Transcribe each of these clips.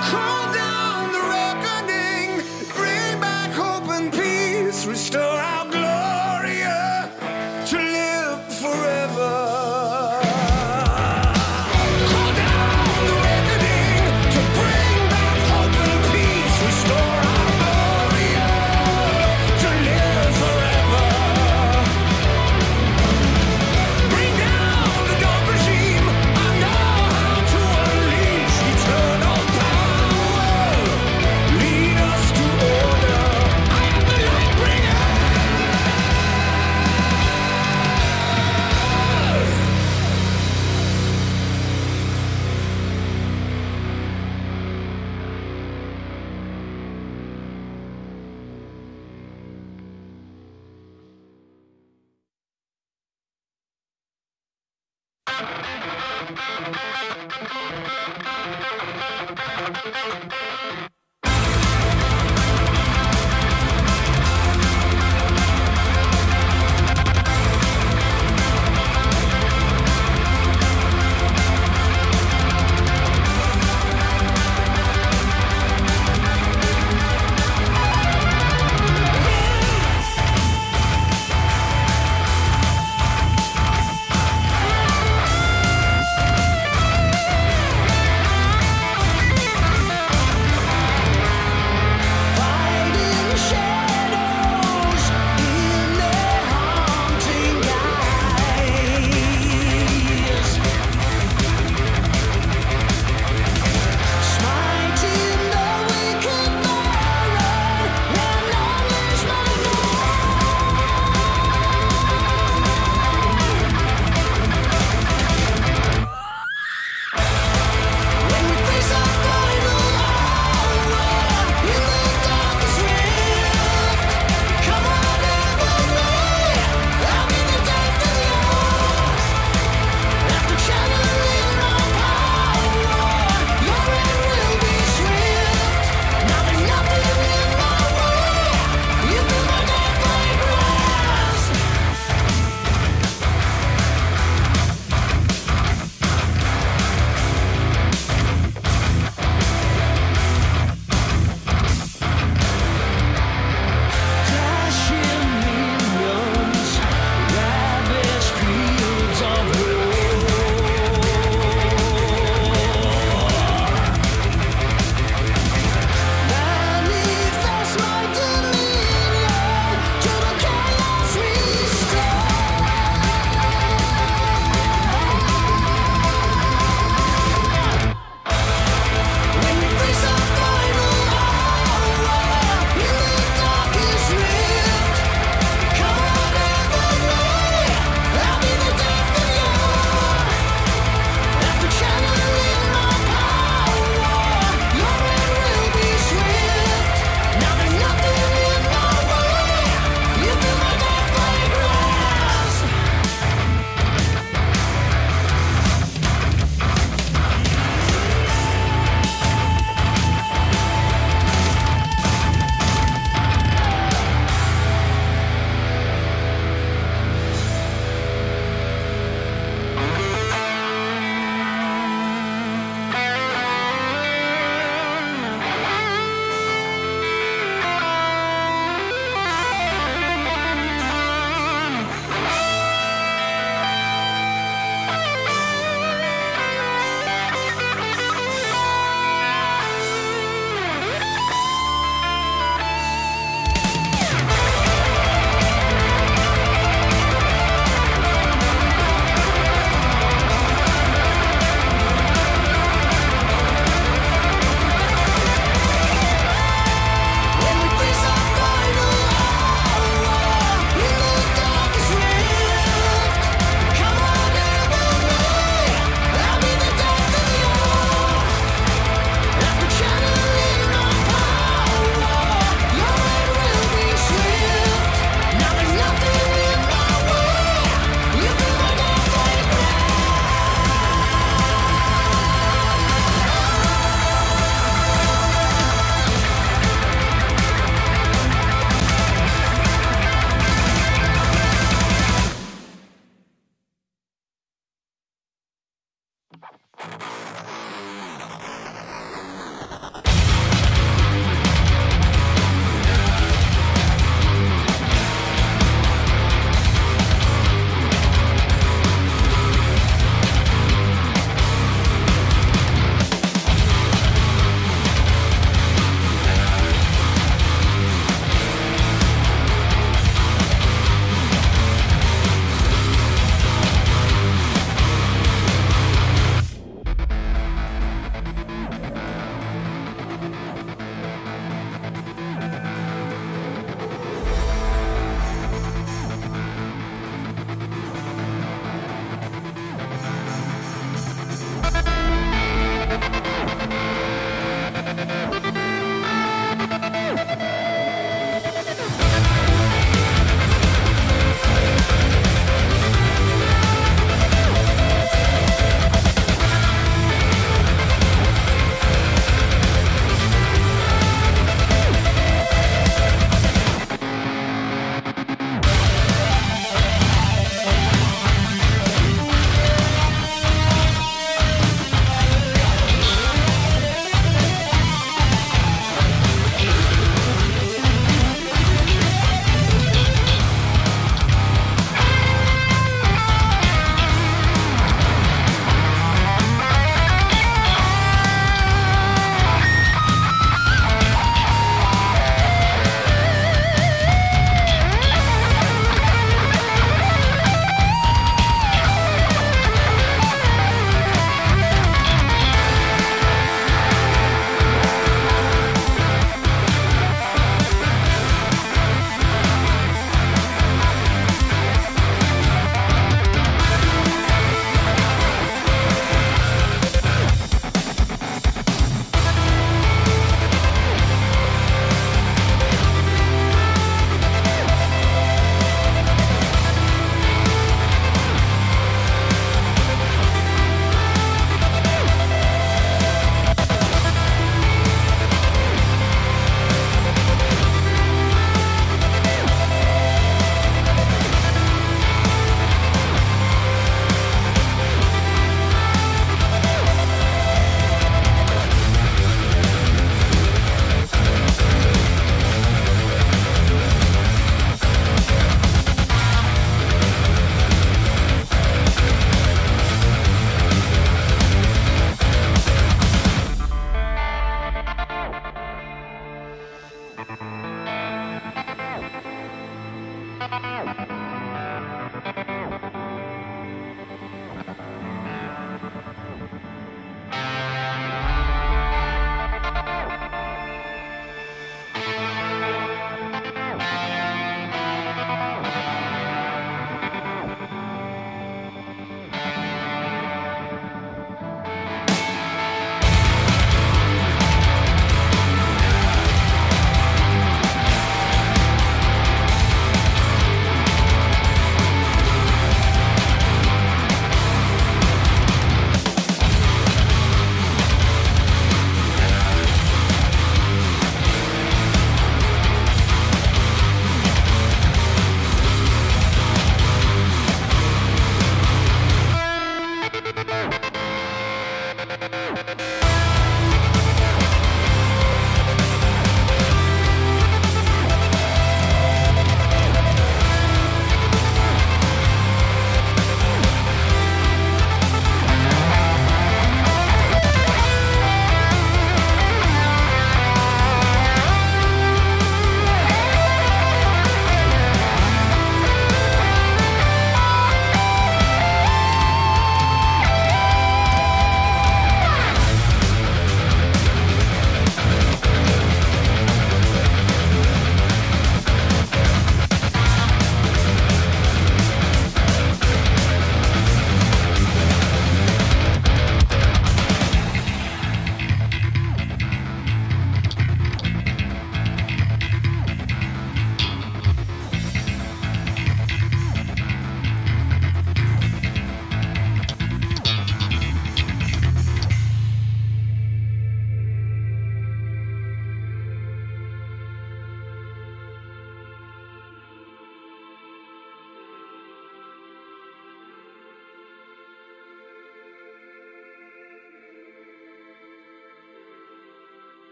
Call down the reckoning, bring back hope and peace, restore our gloria to live forever. Call down the reckoning to bring back hope and peace, restore our gloria to live forever. Bring down the dark regime, I know how to unleash eternal power. Lead us to order, I am the light bringer.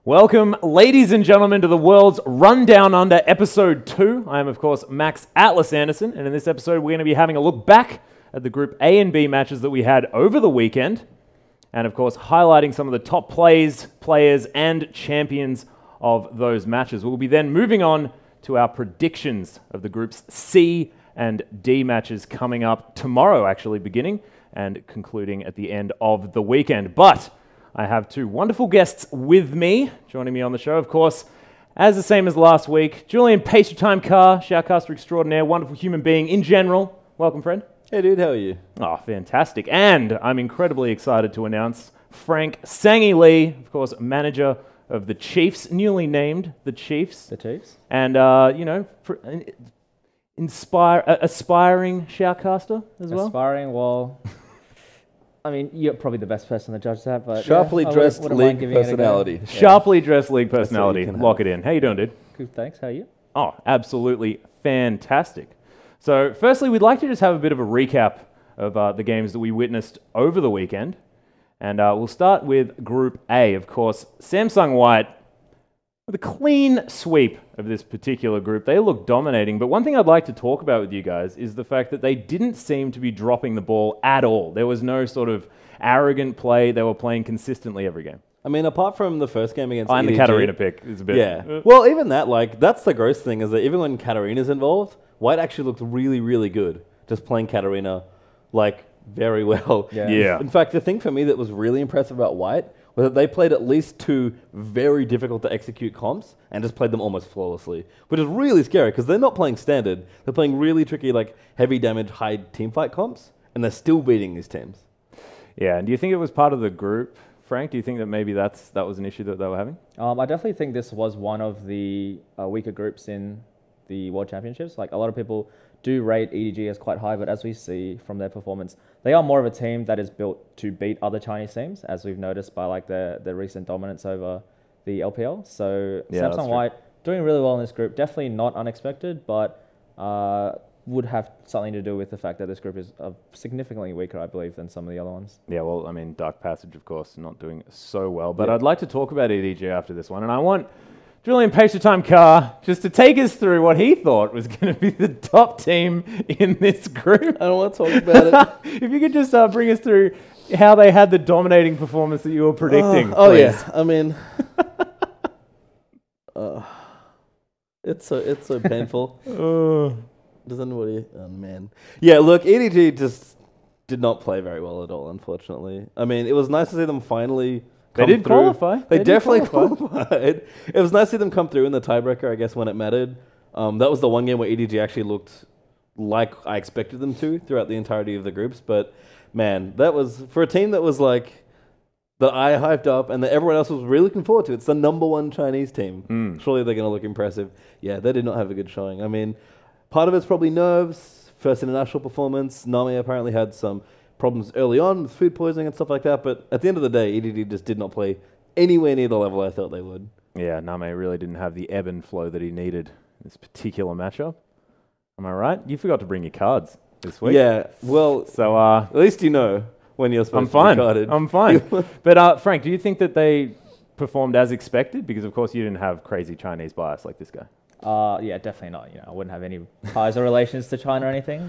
Welcome, ladies and gentlemen, to the world's Rundown Under episode 2. I am, of course, Max Atlas Anderson, and in this episode, we're going to be having a look back at the Group A and B matches that we had over the weekend, and of course, highlighting some of the top players, and champions of those matches. We'll be then moving on to our predictions of the Groups C and D matches coming up tomorrow, actually beginning and concluding at the end of the weekend. But I have two wonderful guests with me, joining me on the show, of course, as the same as last week, Julian Time Carr, shoutcaster extraordinaire, wonderful human being in general. Welcome, friend. Hey, dude, how are you? Oh, fantastic. And I'm incredibly excited to announce Frank Sangy Lee, of course, manager of the Chiefs, newly named the Chiefs. The Chiefs? And, aspiring shoutcaster as well. Aspiring, well, I mean, you're probably the best person to judge that, but Sharply dressed league personality. Yeah. Sharply dressed league personality. Lock it in. How you doing, dude? Good, thanks. How are you? Oh, absolutely fantastic. So, firstly, we'd like to just have a bit of a recap of the games that we witnessed over the weekend. And we'll start with Group A, of course. Samsung White, with a clean sweep of this particular group. They look dominating, but one thing I'd like to talk about with you guys is the fact that they didn't seem to be dropping the ball at all. There was no sort of arrogant play. They were playing consistently every game. I mean, apart from the first game against and EDG, the Katarina pick is a bit... Yeah. Well, even that, like, that's the gross thing, is that even when Katarina's involved, White actually looked really, really good, just playing Katarina, like, very well. Yeah. In fact, the thing for me that was really impressive about White was that they played at least 2 very difficult to execute comps and just played them almost flawlessly, which is really scary because they're not playing standard. They're playing really tricky, like, heavy damage, high teamfight comps, and they're still beating these teams. Yeah, and do you think it was part of the group, Frank? Do you think that maybe that was an issue that they were having? I definitely think this was one of the weaker groups in the World Championships. Like, a lot of people do rate EDG as quite high, but as we see from their performance, they are more of a team that is built to beat other Chinese teams, as we've noticed by like the recent dominance over the LPL. So yeah, Samsung White doing really well in this group. Definitely not unexpected, but would have something to do with the fact that this group is significantly weaker, I believe, than some of the other ones. Yeah, well, I mean, Dark Passage, of course, not doing so well. But I'd like to talk about EDG after this one, and I want Julian Time Carr just to take us through what he thought was going to be the top team in this group. I don't want to talk about it. If you could just bring us through how they had the dominating performance that you were predicting. Oh yeah, I mean, it's so painful. Does anybody? Oh man, yeah. Look, EDG just did not play very well at all, unfortunately. I mean, it was nice to see them finally. They did qualify. They definitely qualified. It was nice to see them come through in the tiebreaker, I guess, when it mattered. That was the one game where EDG actually looked like I expected them to throughout the entirety of the groups. But, man, that was, for a team that was like, that I hyped up and that everyone else was really looking forward to. It's the #1 Chinese team. Surely they're going to look impressive. Yeah, they did not have a good showing. I mean, part of it's probably nerves, first international performance. Nami apparently had some problems early on with food poisoning and stuff like that, but at the end of the day, EDD just did not play anywhere near the level I thought they would. Yeah, Name really didn't have the ebb and flow that he needed in this particular matchup. Am I right? You forgot to bring your cards this week. Yeah, well, so at least you know when you're supposed to be carded. I'm fine. But Frank, do you think that they performed as expected? Because of course you didn't have crazy Chinese bias like this guy. Yeah, definitely not. You know, I wouldn't have any ties or relations to China or anything.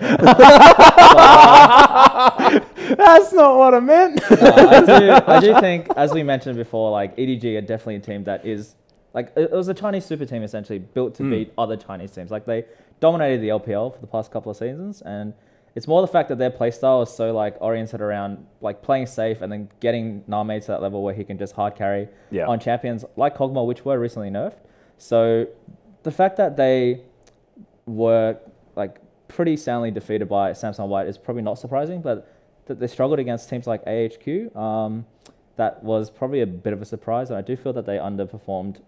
That's not what I meant. I do think, as we mentioned before, like EDG are definitely a team that is like it was a Chinese super team essentially built to beat other Chinese teams. Like they dominated the LPL for the past couple of seasons, and it's more the fact that their playstyle is so like oriented around like playing safe and then getting Name to that level where he can just hard carry on champions like Kog'Maw, which were recently nerfed. So the fact that they were like pretty soundly defeated by Samsung White is probably not surprising, but that they struggled against teams like AHQ, that was probably a bit of a surprise, and I do feel that they underperformed,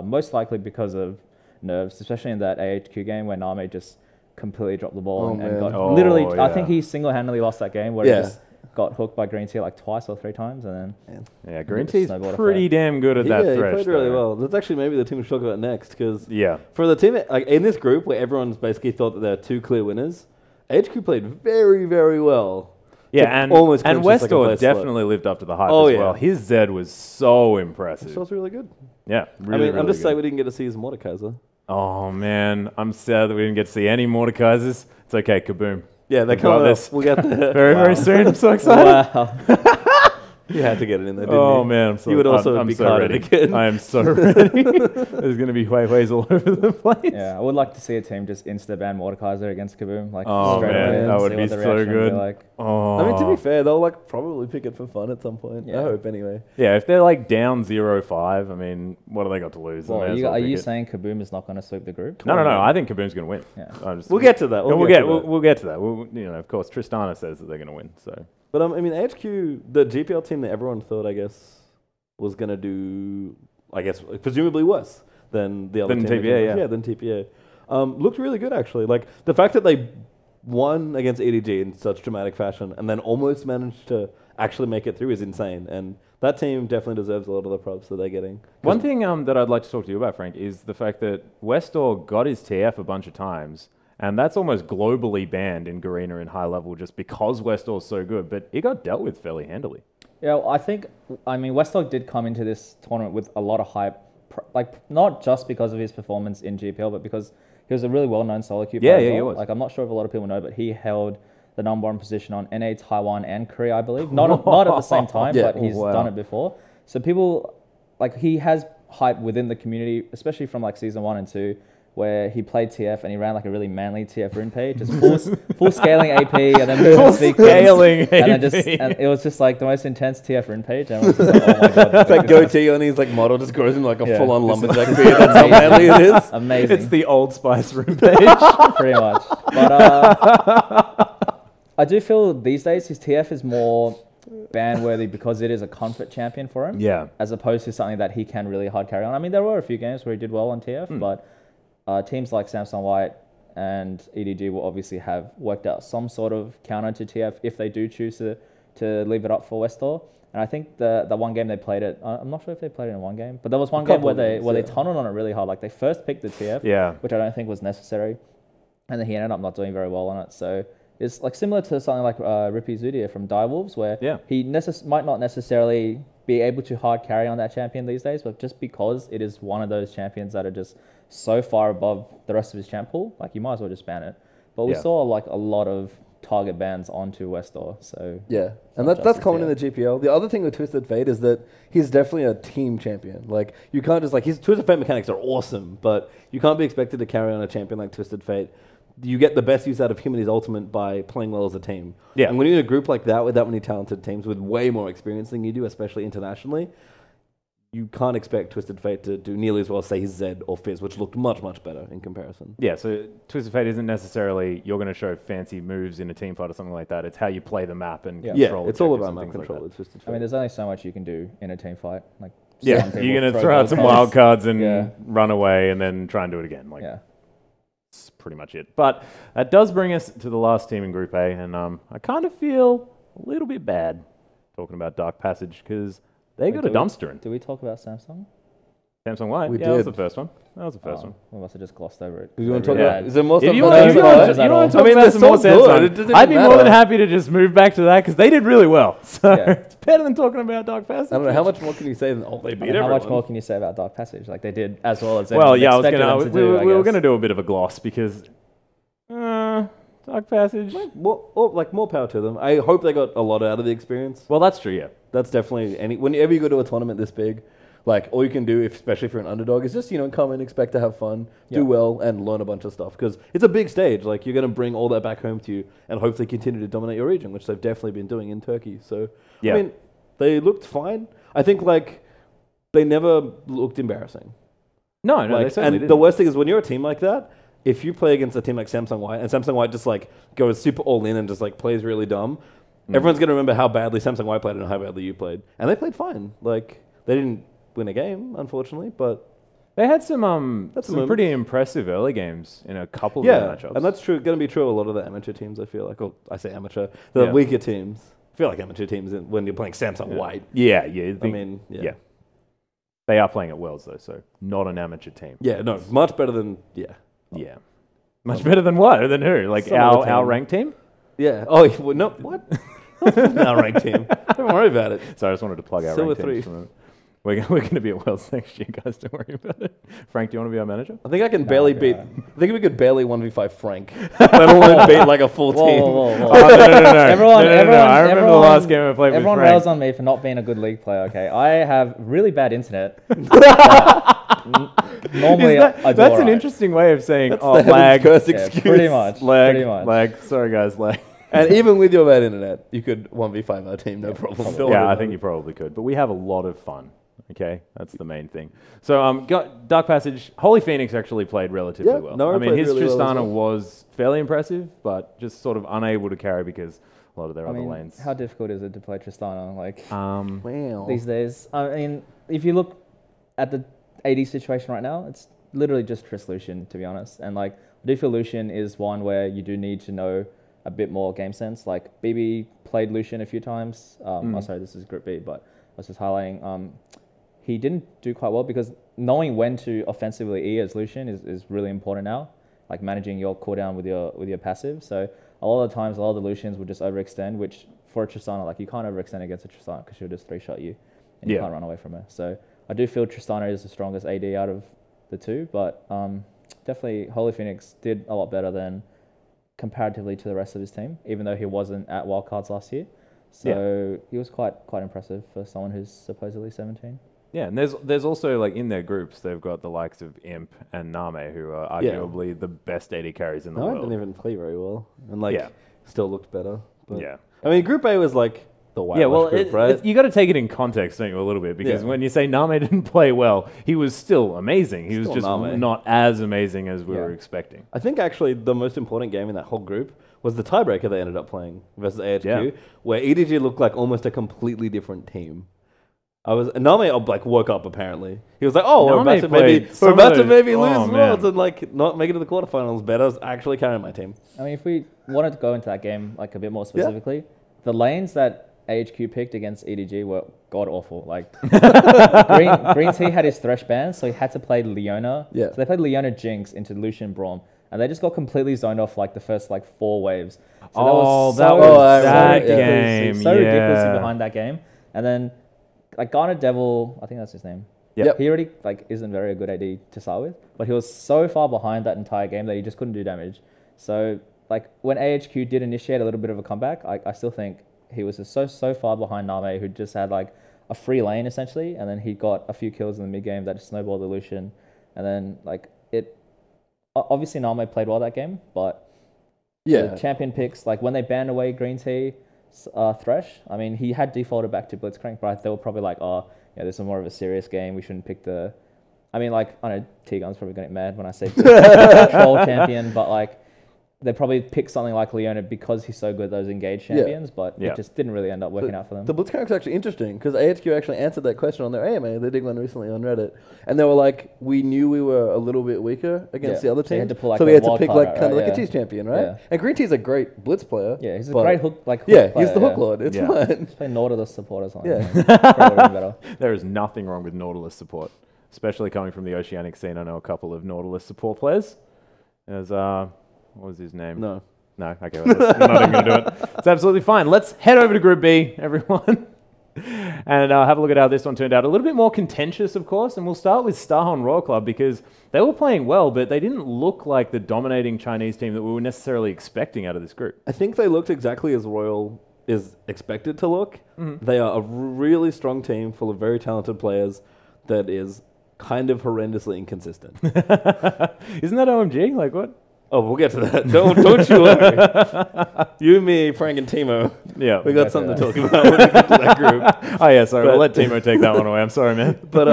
most likely because of nerves, especially in that AHQ game where Name just completely dropped the ball and got literally. I think he single-handedly lost that game where he just got hooked by Green Tea like twice or 3 times, and then Green Tea's pretty damn good at that thresh. He played really well. That's actually maybe the team we should talk about next, because for the team like in this group where everyone's basically thought that there are 2 clear winners, HQ played very, very well. Yeah, and Westor definitely lived up to the hype as well. His Zed was so impressive. It was really good. Yeah, really, I'm just saying we didn't get to see his Mordekaiser. Oh man, I'm sad that we didn't get to see any Mordekaisers. It's okay, Kaboom. Yeah, they come this. We'll get there very, very soon. I'm so excited. Wow. You had to get it in there, didn't you? Oh man, I'm so you would also be so carded ready. again. I am so ready. There's going to be Huawei's all over the place. Yeah, I would like to see a team just insta-ban Mordekaiser against Kaboom. Like, straight away, that would be so good. Like. I mean, to be fair, they'll like probably pick it for fun at some point. I hope anyway. Yeah, if they're like down 0-5, I mean, what have they got to lose? Well, are you saying Kaboom is not going to sweep the group? No. I think Kaboom's going to win. Yeah. We'll get to that. We'll get to that. Of course, Tristana says that they're going to win. So. But I mean, HQ, the GPL team that everyone thought, I guess, was going to do, I guess, presumably worse than the other team. Than TPA. Looked really good, actually. Like, the fact that they won against EDG in such dramatic fashion and then almost managed to actually make it through is insane. And that team definitely deserves a lot of the props that they're getting. One thing that I'd like to talk to you about, Frank, is the fact that Westor got his TF a bunch of times. And that's almost globally banned in Garena and high level just because Westor's so good, but it got dealt with fairly handily. Yeah, I mean, Westor did come into this tournament with a lot of hype, like not just because of his performance in GPL, but because he was a really well-known solo queue player. He was. Like, I'm not sure if a lot of people know, but he held the #1 position on NA, Taiwan, and Korea, I believe. Not at the same time, but he's done it before. So people, like, he has hype within the community, especially from like season 1 and 2. Where he played TF and he ran like a really manly TF rune page, just full scaling AP and then full scaling AP. And it was just like the most intense TF rune page. And it was just like, oh my god! That goatee on his like model just grows into like a full-on lumberjack beard. That's how manly it is. Amazing. It's the Old Spice rune page, pretty much. But I do feel these days his TF is more ban-worthy because it is a comfort champion for him. Yeah. As opposed to something that he can really hard carry on. I mean, there were a few games where he did well on TF, but. Teams like Samsung White and EDG will obviously have worked out some sort of counter to TF if they do choose to leave it up for Westor. And I think the one game they played it, I'm not sure if they played it in one game, but there was one game where they tunneled on it really hard. Like they first picked the TF, which I don't think was necessary, and then he ended up not doing very well on it. So it's like similar to something like Rippy Zudia from Direwolves, where he might not necessarily be able to hard carry on that champion these days, but just because it is one of those champions that are just so far above the rest of his champ pool, like you might as well just ban it. But we saw like a lot of target bans onto Westor, so and that's common in the GPL. The other thing with Twisted Fate is that he's definitely a team champion. Like you can't just like his Twisted Fate mechanics are awesome, but you can't be expected to carry on a champion like Twisted Fate. You get the best use out of him and his ultimate by playing well as a team. Yeah, and when you're in a group like that with that many talented teams with way more experience than you do, especially internationally, you can't expect Twisted Fate to do nearly as well as, say, his Zed or Fizz, which looked much, much better in comparison. Yeah, so Twisted Fate isn't necessarily you're going to show fancy moves in a team fight or something like that. It's how you play the map and control. Yeah, it's all about map control with Twisted Fate. I mean, there's only so much you can do in a team fight. Like, you're going to throw out some wild cards and run away and then try and do it again. Like, that's pretty much it. But that does bring us to the last team in Group A, and I kind of feel a little bit bad talking about Dark Passage because they got a dumpster in. Did we talk about Samsung? Samsung White? We did. That was the first one. We must have just glossed over it. You want to talk about? Is there more stuff? You want to talk about some more Samsung? I'd be more than happy to just move back to that because they did really well. So it's better than talking about Dark Passage. I don't know how much more can you say than they beat everyone. How much more can you say about Dark Passage? Like they did as well as. Well, yeah, we were going to do a bit of a gloss because Dark Passage. More power to them. I hope they got a lot out of the experience. Well, that's true. Yeah. That's definitely whenever you go to a tournament this big, Like, all you can do, especially if you're an underdog, is just, come in, expect to have fun, do well, and learn a bunch of stuff. Because it's a big stage. Like, you're going to bring all that back home to you and hopefully continue to dominate your region, which they've definitely been doing in Turkey. So, I mean, they looked fine. I think, they never looked embarrassing. No, they certainly didn't. The worst thing is when you're a team like that, if you play against a team like Samsung White, and Samsung White just, goes super all in and just, plays really dumb, everyone's going to remember how badly Samsung White played and how badly you played. And they played fine. They didn't win a game, unfortunately, but they had some pretty impressive early games in a couple of matchups. And that's true. Going to be true of a lot of the amateur teams, I feel like. Or I say amateur, the weaker teams. I feel like amateur teams when you're playing Samsung White. Yeah. Yeah. They are playing at Worlds, though, so not an amateur team. Yeah, no, much better than, Yeah. Much better than what? Than who? Like our ranked team? Yeah. Oh, well, no, what? Our ranked team. Don't worry about it. Sorry, I just wanted to plug our Silver ranked team. We're going to be at Worlds next year, guys. Don't worry about it. Frank, do you want to be our manager? I think I can barely beat. I think we could barely 1v5 Frank. Let alone beat a full team. Whoa. No. Everyone, I remember the last game I played with everyone Frank. rails on me for not being a good League player. Okay, I have really bad internet. Normally, I do that's an alright. interesting way of saying, That's oh, the lag. curse Yeah, excuse. pretty much. Lag. Sorry, guys, lag. And even with your bad internet, you could 1v5 our team, no problem. Yeah, I think you probably could. But we have a lot of fun. Okay, that's the main thing. So, Dark Passage, Holy Phoenix actually played relatively well. Nora I mean, played his really well as Tristana well. was fairly impressive, but just sort of unable to carry because a lot of their other lanes. How difficult is it to play Tristana? Wow. These days, I mean, if you look at the AD situation right now, it's literally just Triss Lucian, to be honest. And I do feel Lucian is one where you do need to know a bit more game sense. BB played Lucian a few times. Oh, sorry, this is Group B, but I was just highlighting. He didn't do quite well because knowing when to offensively E as Lucian is really important now. Managing your cooldown with your passive. So a lot of the times, a lot of the Lucians would just overextend, which for a Tristana, you can't overextend against a Tristana because she'll just 3-shot you and you can't run away from her. So I do feel Tristana is the strongest AD out of the two, but definitely Holy Phoenix did a lot better than comparatively to the rest of his team, even though he wasn't at Wildcards last year. So he was quite impressive for someone who's supposedly 17. Yeah, and there's also in their groups they've got the likes of Imp and Name, who are arguably the best AD carries in the I world. didn't even play very well, and still looked better. But Yeah. I mean, Group A was the white group, right? You got to take it in context, don't you, a little bit, because when you say Name didn't play well, he was still amazing. He was Still just Name. not as amazing as we were expecting. I think actually the most important game in that whole group was the tiebreaker they ended up playing versus AHQ, where EDG looked like almost a completely different team. Name woke up apparently. He was like, "Oh, we're about to maybe lose Worlds and not make it to the quarterfinals." But I was actually carrying my team. I mean, if we wanted to go into that game a bit more specifically, the lanes that AHQ picked against EDG were god awful. Green T had his Thresh ban, so he had to play Leona. Yeah. So they played Leona Jinx into Lucian Braum, and they just got completely zoned off the first 4 waves. So that was game. So ridiculously behind that game, and then Garnet Devil, I think that's his name. Yep. He already isn't very a good AD to start with, but he was so far behind that entire game that he just couldn't do damage. So when AHQ did initiate a little bit of a comeback, I still think he was just so far behind Name, who just had a free lane essentially, and then he got a few kills in the mid game that just snowballed the Lucian, and then it. Obviously Name played well that game, but the champion picks when they banned away Green Tea. Thresh, I mean, he had defaulted back to Blitzcrank, but they were probably this is more of a serious game. We shouldn't pick the. I mean, I know T-Gun's probably going to get mad when I say troll champion, but they probably pick something like Leona because he's so good at those engaged champions, but it just didn't really end up working out for them. The Blitzcrank's actually interesting because AHQ actually answered that question on their AMA. They did one recently on Reddit, and they were like, "We knew we were a little bit weaker against the other team, so, you had to pull, so we had to pick card kind of right? a cheese champion, right?" Yeah. And Green Tea's a great Blitz player. Yeah, he's a great hook hook player, he's the hook lord. It's fine. Just play Nautilus support or something. Yeah. Probably would've been better. There is nothing wrong with Nautilus support, especially coming from the Oceanic scene. I know a couple of Nautilus support players. There's what was his name? No. No, okay, we're not even going to do it. It's absolutely fine. Let's head over to Group B, everyone, and have a look at how this one turned out. A little bit more contentious, of course, and we'll start with Starhorn Royal Club because they were playing well, but they didn't look like the dominating Chinese team that we were necessarily expecting out of this group. I think they looked exactly as Royal is expected to look. They are a really strong team full of very talented players. that is kind of horrendously inconsistent. Isn't that OMG? Like what? Oh, we'll get to that. Don't you worry. You, me, Frank, and Timo. Yeah, We got something to talk about when we get to that group. Oh yeah, sorry. But- We'll let Timo take that one away. I'm sorry, man. But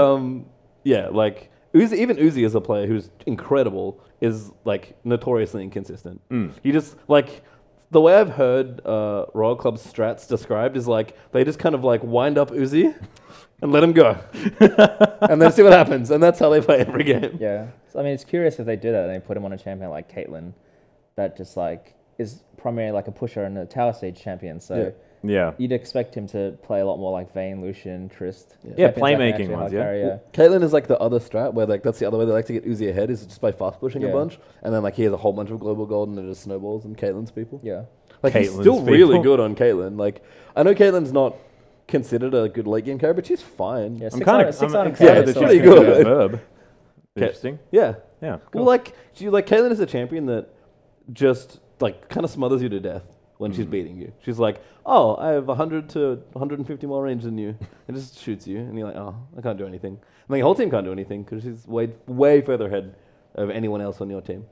yeah, like Uzi, even Uzi as a player who's incredible is like notoriously inconsistent. He just like the way I've heard Royal Club's strats described is like they just kind of like wind up Uzi and let him go, and then see what happens, and that's how they play every game. Yeah. So, I mean, it's curious if they do that and they put him on a champion like Caitlyn that just like is primarily like a pusher and a tower stage champion. So Yeah. you'd expect him to play a lot more like Vayne, Lucian, Trist. Yeah, champions that can playmaking actually ones, hard yeah. carry, yeah. Caitlyn is like the other strat where like that's the other way they like to get Uzi ahead is just by fast pushing a Yeah. bunch, and then like he has a whole bunch of global gold and it just snowballs and Caitlyn's people. Yeah. Like he's Caitlyn's still really people. good on Caitlyn. Like I know Caitlyn's not considered a good late game carry, but she's fine. Yeah, I'm kind of excited excited that so she's pretty gonna good. get a verb. Interesting. Yeah. Yeah. Well, like Caitlyn is a champion that just like kind of smothers you to death when she's beating you. She's like, "Oh, I have 100 to 150 more range than you," and just shoots you, and you're like, "Oh, I can't do anything." And then your whole team can't do anything because she's way further ahead of anyone else on your team.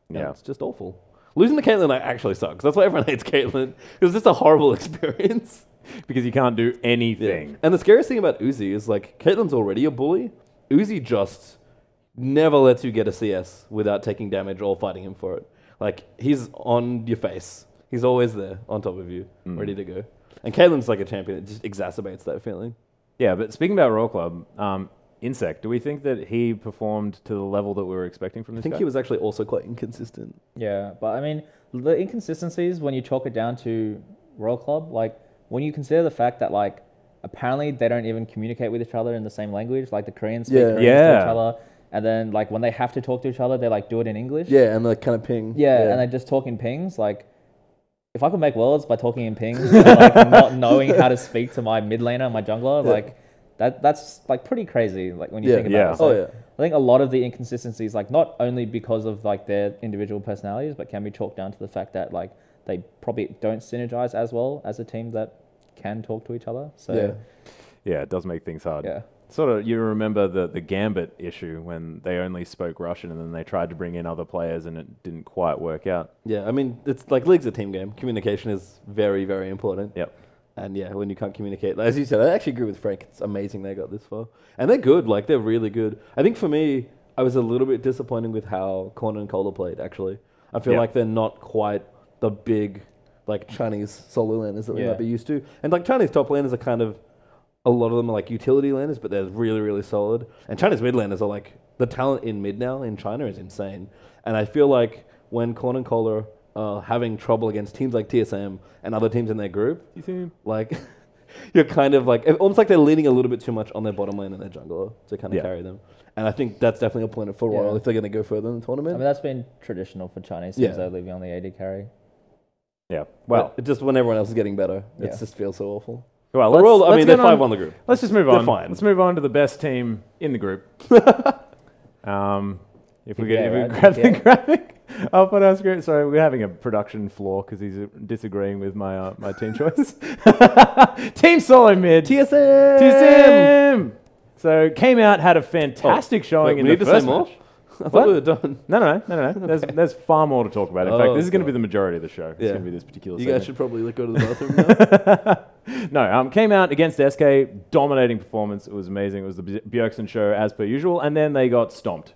And Yeah. it's just awful. Losing to Caitlyn like actually sucks. That's why everyone hates Caitlyn. It was just a horrible experience. Because you can't do anything. And the scariest thing about Uzi is like Caitlyn's already a bully. Uzi just never lets you get a CS without taking damage or fighting him for it. Like he's on your face. He's always there on top of you, ready to go. And Caitlyn's like a champion. It just exacerbates that feeling. Yeah, but speaking about Royal Club, Insect, do we think that he performed to the level that we were expecting from I this think guy? he was actually also quite inconsistent. Yeah, but I mean, the inconsistencies when you chalk it down to Royal Club, like when you consider the fact that like apparently they don't even communicate with each other in the same language, like the Koreans speak Yeah. Korean to Yeah. each other, and then like when they have to talk to each other, they like do it in English. Yeah, and like kind of ping. Yeah, and they just talk in pings. Like, if I could make worlds by talking in pings, and, like not knowing how to speak to my mid laner, my jungler, like that's like pretty crazy. Like when you think about Yeah. it. So Oh yeah. I think a lot of the inconsistencies, like not only because of like their individual personalities, but can be chalked down to the fact that like they probably don't synergize as well as a team that can talk to each other. So Yeah. Yeah, it does make things hard. yeah. Sort of, you remember the Gambit issue when they only spoke Russian and then they tried to bring in other players and it didn't quite work out. Yeah, I mean, it's like League's a team game. Communication is very, very important. Yep. And yeah, when you can't communicate, as you said, I actually agree with Frank. It's amazing they got this far. And they're good. Like, they're really good. I think for me, I was a little bit disappointed with how Corner and Cola played, actually. I feel Yeah. like they're not quite the big, like, Chinese solo laners that we Yeah. might be used to. And, like, Chinese top laners are kind of, a lot of them are, like, utility laners, but they're really, really solid. And Chinese mid laners are, like, the talent in mid now in China is insane. And I feel like when Corner and Cola are having trouble against teams like TSM and other teams in their group, You think? like, you're kind of like, almost like they're leaning a little bit too much on their bottom lane and their jungler to kind of Yeah. carry them. And I think that's definitely a point for Royal Yeah. if they're going to go further in the I tournament. mean, that's been traditional for Chinese teams, Yeah. though, leaving on the AD carry. Yeah. Well, Well, just when everyone else is getting better, it Yeah. just feels so awful. well But Royal, I let's mean, get they're 5 on the group. Let's just move They're on. fine. Let's move on to the best team in the group. If we Yeah, get, if we right, grab the yeah. graphic up on our screen. Sorry, we're having a production flaw because he's disagreeing with my my team choice. Team solo mid. TSM! TSM. So came out, had a fantastic showing Wait, in we the need to first say more? match. I thought What? we were done. No. There's far more to talk about. In fact, Oh, this is going to be God. the majority of the show. It's Yeah. going to be this particular You segment. guys should probably go to the bathroom now. No, came out against SK, dominating performance. It was amazing. It was the Bjergsen show as per usual, and then they got stomped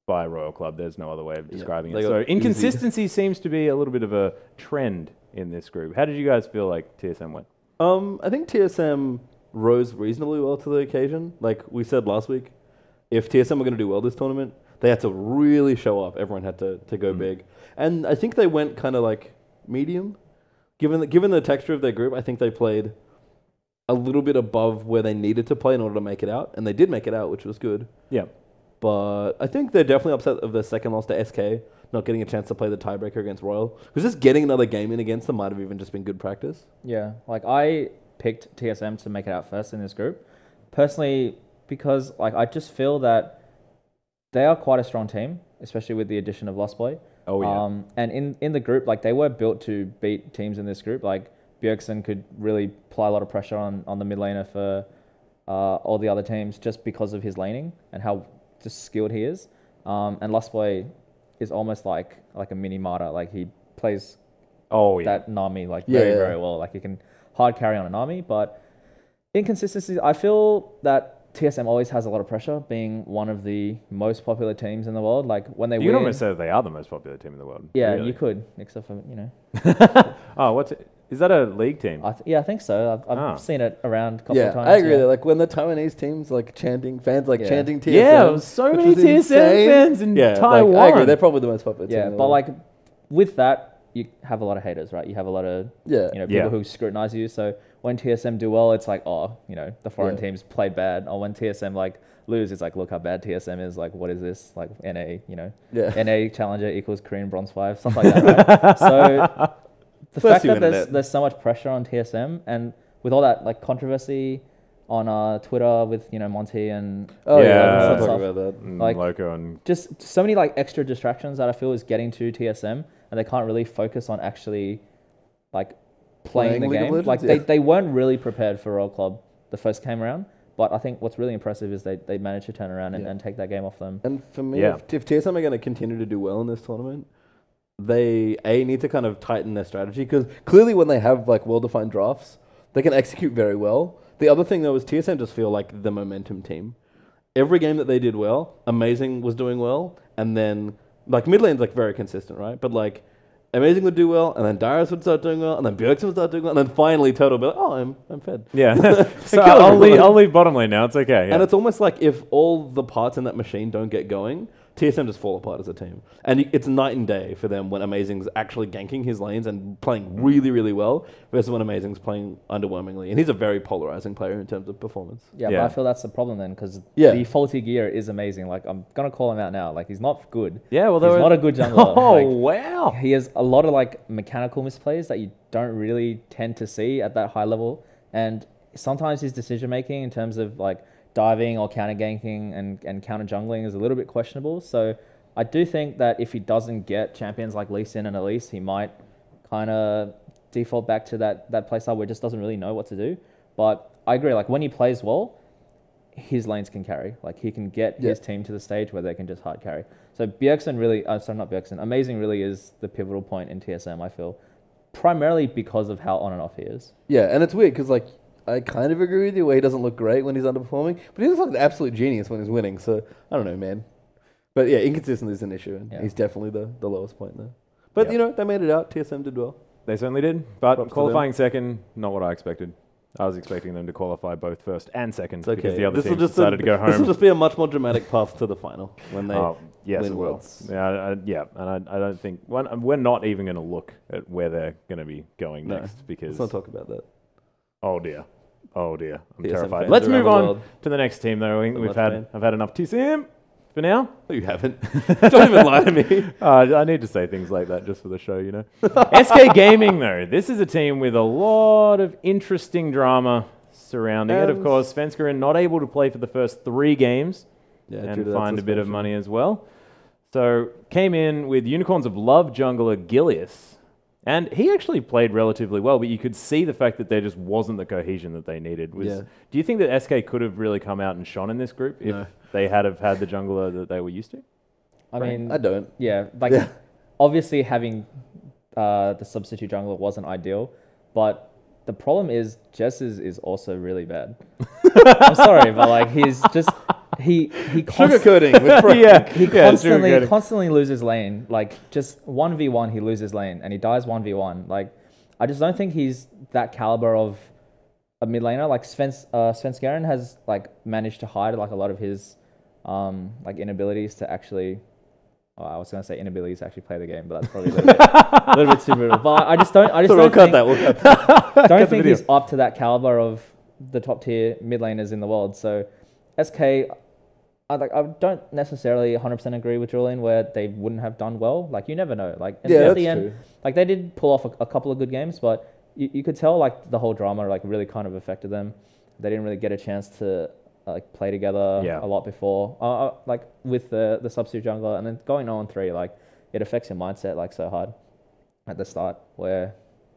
by Royal Club. There's no other way of describing they it. got So easy. inconsistency seems to be a little bit of a trend in this group. How did you guys feel like TSM went? I think TSM rose reasonably well to the occasion. Like we said last week, if TSM were going to do well this tournament, they had to really show up. Everyone had to go big. And I think they went kind of like medium. Given the texture of their group, I think they played a little bit above where they needed to play in order to make it out. And they did make it out, which was good. Yeah. But I think they're definitely upset of their second loss to SK, not getting a chance to play the tiebreaker against Royal. Because just getting another game in against them might have even just been good practice. Yeah, like I picked TSM to make it out first in this group, personally, because like I just feel that they are quite a strong team, especially with the addition of Lost Boy. Oh, yeah. And in the group, like they were built to beat teams in this group. Like Bjergsen could really apply a lot of pressure on the mid laner for all the other teams just because of his laning and how just skilled he is. And Lost Boy is almost like a mini Marta. Like he plays that Nami like very well. Like he can hard carry on a Nami, but inconsistency. I feel that TSM always has a lot of pressure, being one of the most popular teams in the world. Like when they You win, can almost say that they are the most popular team in the world. yeah, really. you could, except for Oh, is that a league team? I think so. I've seen it around a couple Yeah, of times. I agree. Like when the Taiwanese teams like chanting, fans like chanting TSM. Yeah, there was so which many was TSM insane. fans in Yeah, Taiwan. Like, I agree. They're probably the most popular team. Yeah, in the but world. like with that, you have a lot of haters, right? You have a lot of people who scrutinize you. So when TSM do well, it's like, oh, the foreign teams played bad. Or when TSM like lose, it's like, look how bad TSM is. Like, what is this? Like NA, NA Challenger equals Korean Bronze 5, stuff like that, right? So the fact that there's so much pressure on TSM, and with all that like controversy on Twitter with Monty and let's talk about that. like Loco and just so many like extra distractions that I feel is getting to TSM, and they can't really focus on actually like playing the League of game. Legends? Like they weren't really prepared for Royal Club the first came around, but I think what's really impressive is they managed to turn around and take that game off them. And for me, if TSM are going to continue to do well in this tournament, they need to kind of tighten their strategy, because clearly when they have like well-defined drafts, they can execute very well. The other thing though is TSM just feel like the momentum team. Every game that they did well, Amazing was doing well, and then like mid lane's like very consistent, right? But like Amazing would do well, and then Darius would start doing well, and then Bjergsen would start doing well, and then finally Turtle would be like, oh, I'm fed. Yeah. So I'll leave bottom lane now. It's okay. Yeah. And it's almost like if all the parts in that machine don't get going, TSM just fall apart as a team. And it's night and day for them when Amazing's actually ganking his lanes and playing really, really well versus when Amazing's playing underwhelmingly. And he's a very polarizing player in terms of performance. Yeah, but I feel that's the problem then, because the faulty gear is amazing. Like, I'm going to call him out now. Like, he's not good. Yeah, well, he's not a good jungler. Oh, wow. He has a lot of, like, mechanical misplays that you don't really tend to see at that high level. And sometimes his decision-making in terms of, like, diving or counter ganking and counter jungling is a little bit questionable. So I do think that if he doesn't get champions like Lee Sin and Elise, he might kind of default back to that playstyle where he just doesn't really know what to do. But I agree, like when he plays well, his lanes can carry. Like he can get his team to the stage where they can just hard carry. So Bjergsen really, sorry, not Bjergsen, Amazing really is the pivotal point in TSM, I feel. Primarily because of how on and off he is. Yeah, and it's weird because like I kind of agree with you where he doesn't look great when he's underperforming, but he looks like an absolute genius when he's winning. So I don't know, man. But yeah, inconsistency is an issue, and he's definitely the lowest point there. But they made it out. TSM did well. They certainly did. But qualifying second, not what I expected. I was expecting them to qualify both first and second because the other team decided to go home. This will just be a much more dramatic path to the final when they yes, win it will. Worlds. Yeah, and I don't think we're not even going to look at where they're going to be going next because let's not talk about that. Oh dear, I'm TSM terrified. fans Let's around move the on world. to the next team though. I've had enough TSM for now. No, you haven't. Don't even lie to me. I need to say things like that just for the show, SK Gaming though, this is a team with a lot of interesting drama surrounding it. Of course, Svenskeren not able to play for the first 3 games and find a bit of money as well. So came in with Unicorns of Love jungler Gilius, and he actually played relatively well, but you could see the fact that there just wasn't the cohesion that they needed. Do you think that SK could have really come out and shone in this group if they had have had the jungler that they were used to? I mean, I don't. Yeah, obviously having the substitute jungler wasn't ideal, but the problem is Jess is also really bad. I'm sorry, but like he's just he Sugarcoating with he constantly loses lane. Like just 1v1 he loses lane and he dies 1v1. Like I just don't think he's that caliber of a mid laner. Like Svenskeren has like managed to hide like a lot of his like inabilities to actually. I was going to say inabilities to actually play the game, but that's probably a little bit too brutal. But I just don't don't think he's up to that caliber of the top tier mid laners in the world. So SK, I don't necessarily 100% agree with Julian where they wouldn't have done well. Like you never know. Like at the end, like they did pull off a couple of good games, but you could tell like the whole drama like really kind of affected them. They didn't really get a chance to like play together a lot before, like with the substitute jungler, and then going 0-3, like it affects your mindset like so hard at the start, where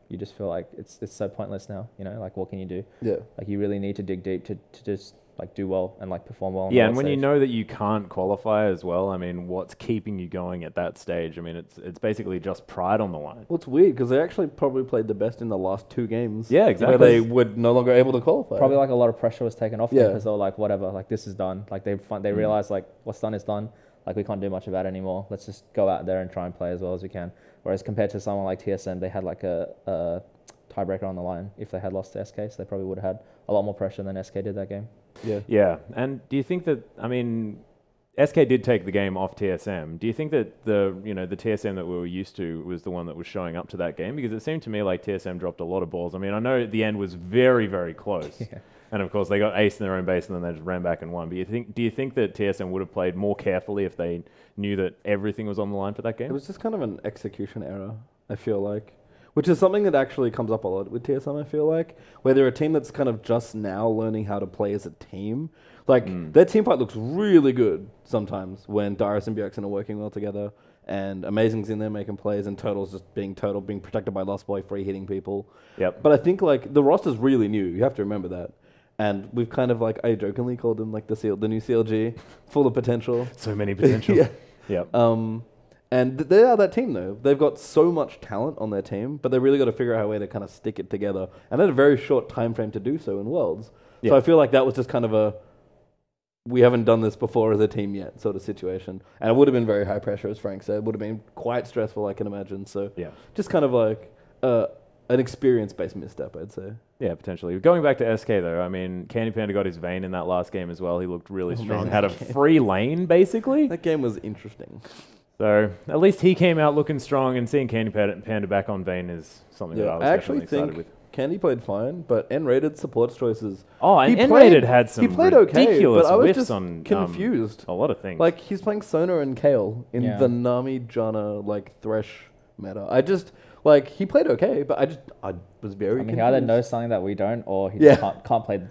you just feel like it's so pointless now. Like what can you do? Yeah, like you really need to dig deep to just like do well and like perform well. On Yeah, the and when world you stage. know that you can't qualify as well, I mean, what's keeping you going at that stage? I mean, it's basically just pride on the line. Well, it's weird because they actually probably played the best in the last 2 games. Yeah, exactly. Where they were no longer able to qualify. Probably like a lot of pressure was taken off them Yeah. because they were like, whatever, like this is done. Like they realized like what's done is done. Like we can't do much about it anymore. Let's just go out there and try and play as well as we can. Whereas compared to someone like TSM, they had like a tiebreaker on the line. If they had lost to SK, so they probably would have had a lot more pressure than SK did that game. Yeah. Yeah, and do you think that, I mean, SK did take the game off TSM. Do you think that the TSM that we were used to was the one that was showing up to that game? Because it seemed to me like TSM dropped a lot of balls. I mean, I know the end was very, very close. Yeah. And of course, they got ace in their own base and then they just ran back and won. But do you think that TSM would have played more carefully if they knew that everything was on the line for that It game? was just kind of an execution error, I feel like. Which is something that actually comes up a lot with TSM, I feel like. Where they're a team that's kind of just now learning how to play as a team. Like, their team fight looks really good sometimes when Darius and Bjergsen are working well together. And Amazing's in there making plays and Turtle's just being Turtle, being protected by Lost Boy, free hitting people. Yep. But I think, like, the roster's really new. You have to remember that. And we've kind of, like, I jokingly called them, like, the new CLG, full of potential. So many potential. Yeah. Yep. And they are that team, though. They've got so much talent on their team, but they really got to figure out a way to kind of stick it together. And they had a very short time frame to do so in Worlds. Yeah. So I feel like that was just kind of a, we haven't done this before as a team yet sort of situation. And it would have been very high pressure, as Frank said. It would have been quite stressful, I can imagine. So Yeah. just kind of like an experience-based misstep, I'd say. Yeah, potentially. Going back to SK, though, I mean, Candy Panda got his vein in that last game as well. He looked really strong. man, Had a free lane, basically. That game was interesting. So at least he came out looking strong, and seeing Candy Panda back on Vayne is something that I was I actually definitely excited think with. Candy played fine, but N-rated supports choices. Oh, and He N-Rated played- had some he played okay, ridiculous but I was whiffs just on confused. a lot of things. Like, he's playing Sona and Kale in Yeah. the Nami, Janna, like, Thresh meta. I just, like, he played okay, but I was very I mean, confused. he either knows something that we don't, or he Yeah. just can't play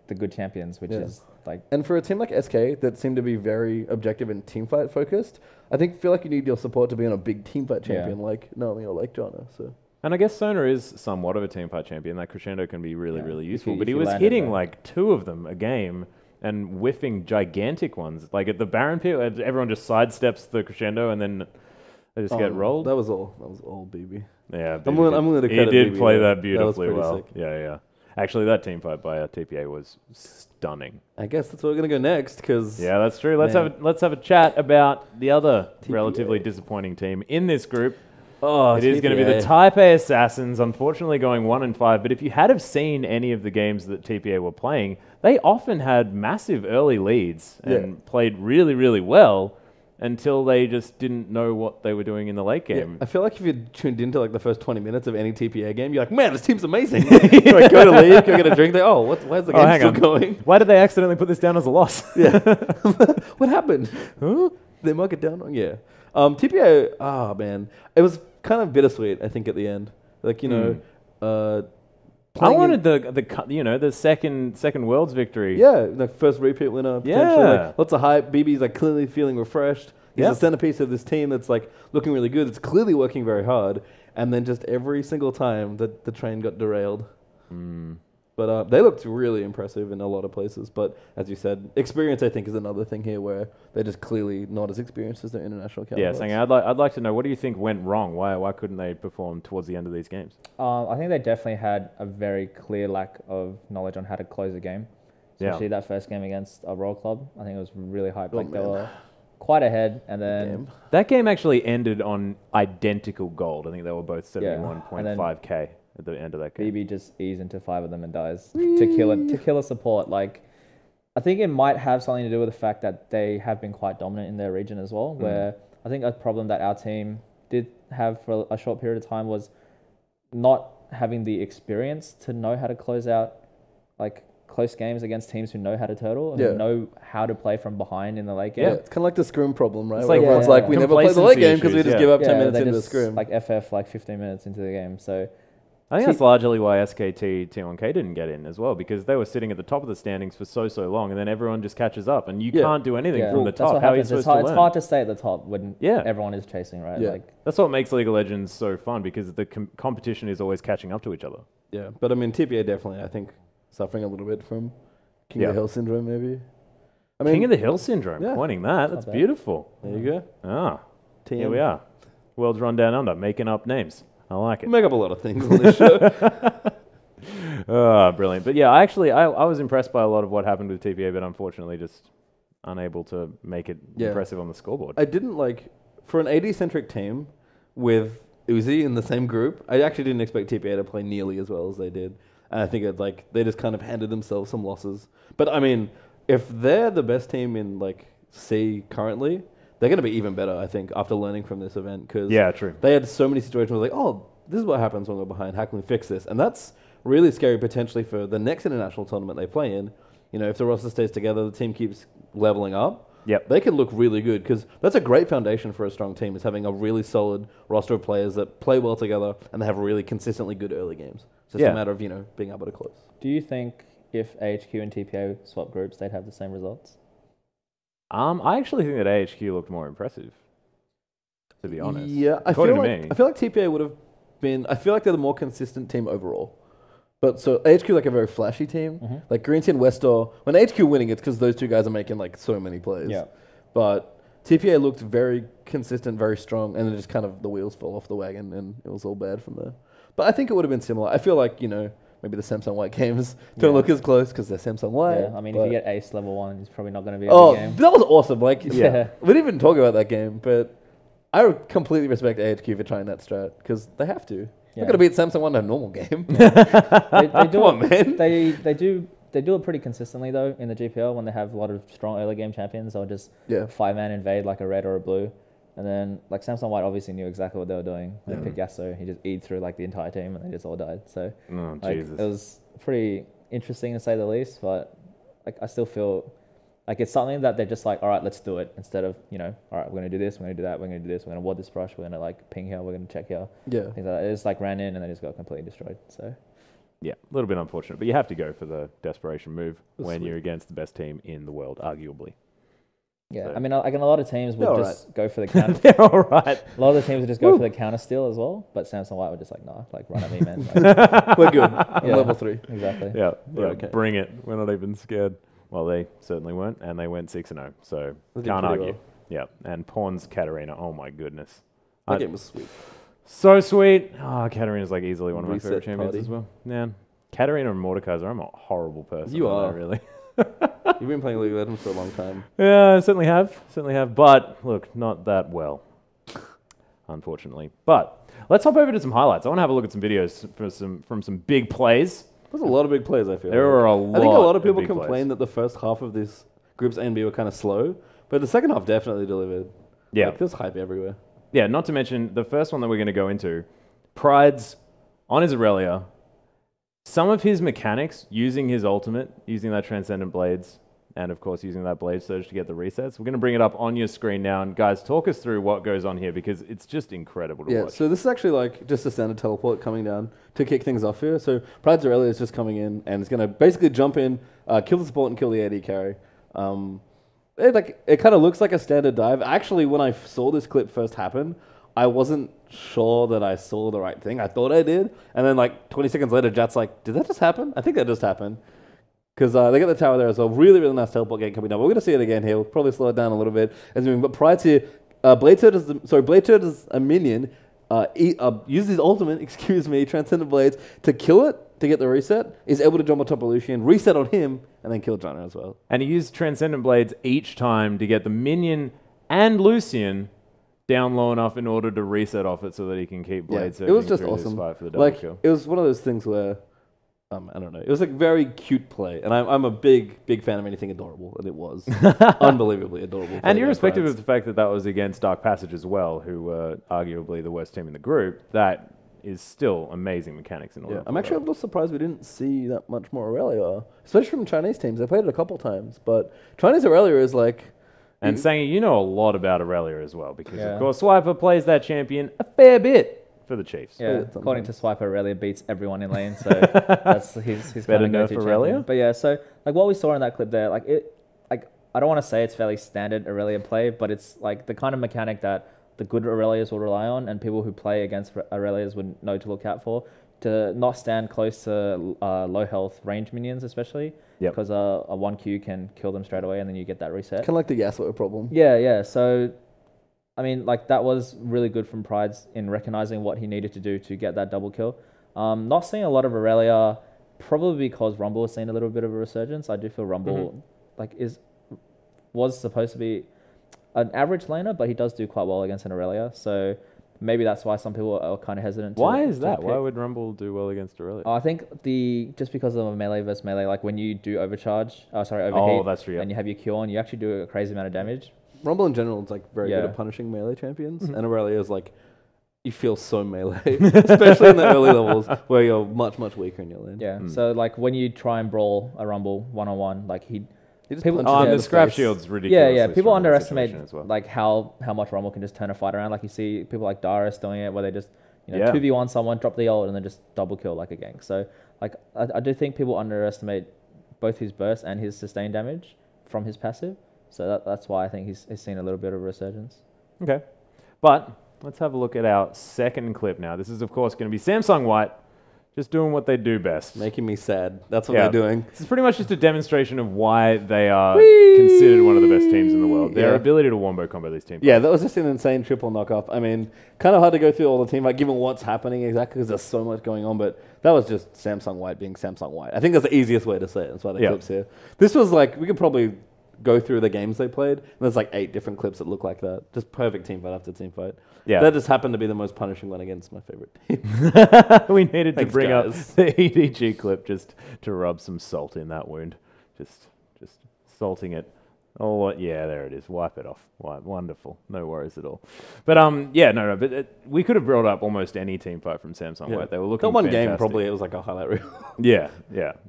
the good champions, which Yeah. is like And for a team like SK that seemed to be very objective and teamfight focused, I feel like you need your support to be on a big teamfight champion like Nami or like Janna. So And I guess Sona is somewhat of a team fight champion. That crescendo can be really, Yeah, really if useful. you- But if he you was land it hitting right. like 2 of them a game and whiffing gigantic ones. Like at the Baron pit, everyone just sidesteps the crescendo and then they just get rolled. That was all BB. Yeah, I'm willing to he credit did BB play there. that That was beautifully pretty well. sick. Yeah, yeah. Actually, that team fight by TPA was stunning. I guess that's where we're gonna go next because Yeah, that's true. Let's Man. have a chat about the other TPA. relatively disappointing team in this group. oh, It is going to be the Type A Assassins, unfortunately going 1-5. But if you had have seen any of the games that TPA were playing, they often had massive early leads and played really, really well until they just didn't know what they were doing in the late game. I feel like if you tuned into like the first 20 minutes of any TPA game, you're like, man, this team's amazing. You like, go to league, go get a drink. They, why is the game hang still on. going? Why did they accidentally put this down as a loss? Yeah. What happened? Huh? They mark it down? Yeah. TPA, man. It was kind of bittersweet, I think, at the end. Like, I playing wanted the second Worlds victory. Yeah, the first repeat winner. Potentially. Yeah. Like, lots of hype. BB's like clearly feeling refreshed. He's Yep. the centerpiece of this team that's like looking really good. It's clearly working very hard. And then just every single time the train got derailed. But they looked really impressive in a lot of places. But as you said, experience I think is another thing here where they're just clearly not as experienced as their international Yeah, counterparts. Sang, I'd like to know, what do you think went wrong? Why couldn't they perform towards the end of these games? I think they definitely had a very clear lack of knowledge on how to close a game. Yeah. Especially that first game against a Royal Club. I think it was really hyped. Oh, Like they man. were quite ahead, and then Damn. That game actually ended on identical gold. I think they were both Yeah, 71.5k at the end of that game. BB just ease into 5 of them and dies to kill a support. Like, I think it might have something to do with the fact that they have been quite dominant in their region as well. Where I think a problem that our team did have for a short period of time was not having the experience to know how to close out like close games against teams who know how to turtle and Yeah. who know how to play from behind in the late game. Yeah, it's kind of like the scrim problem, right? It's Where like everyone's Yeah. like, we never play the late complacency game because we issues, just yeah. give up 10 minutes they into the just, scrim. like FF like 15 minutes into the game. So I think that's largely why SKT T1K didn't get in as well, because they were sitting at the top of the standings for so long, and then everyone just catches up, and you Yeah. can't do anything yeah, from the that's top. what How are you happens. It's supposed hard, to it's learn? hard to stay at the top when Yeah. everyone is chasing, right? Yeah. Like That's what makes League of Legends so fun, because the competition is always catching up to each other. Yeah, but I mean, TPA definitely, I think, suffering a little bit from King of the Hill syndrome, maybe. I King of the Hill syndrome, yeah. coining that. That's bad. beautiful. There you go. Ah, TM. here we are. World's Run Down Under, making up names. I like We it. make up a lot of things on this show. Oh, brilliant. But yeah, I was impressed by a lot of what happened with TPA, but unfortunately just unable to make it impressive on the scoreboard. I didn't for an AD-centric team with Uzi in the same group, I actually didn't expect TPA to play nearly as well as they did. And I think they just kind of handed themselves some losses. But I mean, if they're the best team in C currently, they're going to be even better, I think, after learning from this event. Because True. they had so many situations where oh, this is what happens when we're behind. How can we fix this? And that's really scary potentially for the next international tournament they play in. You know, if the roster stays together, the team keeps leveling up. Yep. They can look really good because that's a great foundation for a strong team is having a really solid roster of players that play well together and they have really consistently good early games. It's just a matter of, being able to close. Do you think if AHQ and TPO swap groups, they'd have the same results? I actually think that AHQ looked more impressive, to be honest. Yeah, I feel like TPA would have been. I feel like they're the more consistent team overall. But so AHQ a very flashy team, like Green Tea and Westor. When AHQ winning, it's because those two guys are making so many plays. Yeah. But TPA looked very consistent, very strong, and then just kind of the wheels fell off the wagon, and it was all bad from there. But I think it would have been similar. I feel like maybe the Samsung White games don't look as close because they're Samsung White. Yeah, I mean, if you get Ace level 1, it's probably not going to be a Oh, good game. that was awesome. We Yeah. didn't even talk about that game, but I completely respect AHQ for trying that strat because they have to. They're going to beat Samsung One in a normal game. They do Come on, man. They do it pretty consistently though in the GPL when they have a lot of strong early game champions. They'll just 5-man invade like a red or a blue, and then Samsung White obviously knew exactly what they were doing. They picked Yasso. He just eat through the entire team, and they just all died. So Jesus. it was pretty interesting to say the least. But I still feel it's something that they're just all right, let's do it, instead of all right, we're gonna do this, we're gonna do that, we're gonna do this, we're gonna ward this brush, we're gonna ping here, we're gonna check here. Yeah. Things like that. It just ran in and they just got completely destroyed. So Yeah, a little bit unfortunate, but you have to go for the desperation move when sweet. you're against the best team in the world, arguably. yeah, So- I mean, a lot of teams would They're just go for the counter. They're all right. A lot of the teams would just go for the counter steal as well, but Samsung White would just nah, run at me, man. We're good. I'm Yeah. level 3. Exactly. Yeah, We're okay. bring it. We're not even scared. Well, they certainly weren't, and they went 6-0, so They did can't pretty argue. well. Yeah, and Pawns Katarina, oh my goodness. That game was sweet. So sweet. Oh, Katarina's easily one of my Reset favorite champions party. as well. Yeah. Katarina and Mordekaiser, I'm a horrible person. You aren't I, are. really. You've been playing League of Legends for a long time. Yeah, I certainly have. But look, not that well, unfortunately. But let's hop over to some highlights. I want to have a look at some videos from some big plays. There's a lot of big plays, I feel. There were a lot. I think a lot of people big plays. complained that the first half of this group's A and B were kind of slow, but the second half definitely delivered. Yeah. There's hype everywhere. Yeah, not to mention the first one that we're going to go into, Pride's on his Aurelia. Some of his mechanics, using his ultimate, using that Transcendent Blades, and of course using that Blade Surge to get the resets. We're going to bring it up on your screen now, and guys, talk us through what goes on here because it's just incredible to watch. So this is actually just a standard teleport coming down to kick things off here. So Pride's Aurelia is just coming in and it's going to basically jump in, kill the support and kill the AD carry. It kind of looks like a standard dive. Actually, when I saw this clip first happen, I wasn't sure that I saw the right thing. I thought I did. And then 20 seconds later, Jat's like, did that just happen? I think that just happened. Because they got the tower there as well. Really, really nice teleport game coming down. We're going to see it again here. We'll probably slow it down a little bit. But Pride's here. Blade Turd is a minion. Uses his ultimate, Transcendent Blades, to kill it, to get the reset. Is able to jump on top of Lucian, reset on him, and then kill Janna as well. And he used Transcendent Blades each time to get the minion and Lucian down low enough in order to reset off it so that he can keep Blade it was surging just through this awesome. fight for the double kill. It was one of those things where I don't know. It was very cute play, and I'm a big fan of anything adorable, and it was unbelievably adorable. And irrespective of the fact that was against Dark Passage as well, who were arguably the worst team in the group, that is still amazing mechanics in order. I'm actually a little surprised we didn't see that much more Aurelia, especially from Chinese teams. I played it a couple times, but Chinese Aurelia is And Sangi, you know a lot about Aurelia as well, because Yeah. of course Swiper plays that champion a fair bit for the Chiefs. Yeah, Sometimes. according to Swiper, Aurelia beats everyone in lane, so that's his Better kind of nerf go-to Aurelia? champion. But yeah, so what we saw in that clip there, I don't want to say it's fairly standard Aurelia play, but it's the kind of mechanic that the good Aurelias will rely on, and people who play against Aurelias would know to look out for, to not stand close to low health range minions, especially, because a 1Q can kill them straight away, and then you get that reset. Kind of like the Yasuo problem. Yeah. So, I mean, like, that was really good from Pride's in recognizing what he needed to do to get that double kill. Not seeing a lot of Aurelia, probably because Rumble has seen a little bit of a resurgence. I do feel Rumble was supposed to be an average laner, but he does do quite well against an Aurelia. So maybe that's why some people are kind of hesitant. Why is that? Why would Rumble do well against Aurelia? I think just because of a melee versus melee, like when you do overheat, that's true, and you have your Q on, you actually do a crazy amount of damage. Rumble in general is like very good at punishing melee champions, and Aurelia is like, you feel so melee, especially in the early levels where you're much weaker in your lane. Yeah. So like when you try and brawl a Rumble 1-on-1, like he just people, the scrap shield's ridiculous. Yeah. People underestimate as well. like how much Rumble can just turn a fight around. Like you see people like Darius doing it, where they just 2v1 someone, drop the ult, and then just double kill like a gank. So like I do think people underestimate both his burst and his sustained damage from his passive. So that's why I think he's seen a little bit of a resurgence. Okay, but let's have a look at our second clip now. This is of course going to be Samsung White. Just doing what they do best. Making me sad. That's what they're doing. This is pretty much just a demonstration of why they are considered one of the best teams in the world. Their ability to wombo combo these teams. Yeah, that was just an insane triple knock-off. I mean, kind of hard to go through all the team, like given what's happening exactly, because there's so much going on, but that was just Samsung White being Samsung White. I think that's the easiest way to say it. That's why the clip's here. This was like, we could probably go through the games they played, and there's like 8 different clips that look like that. Just perfect team fight after team fight. Yeah. That just happened to be the most punishing one against my favorite team. We needed to bring up the EDG clip just to rub some salt in that wound. Just salting it. Oh, yeah, there it is. Wipe it off. Wonderful. No worries at all. But, but we could have brought up almost any team fight from Samsung White. They were looking that one fantastic. game, probably, it was like a highlight reel. Yeah.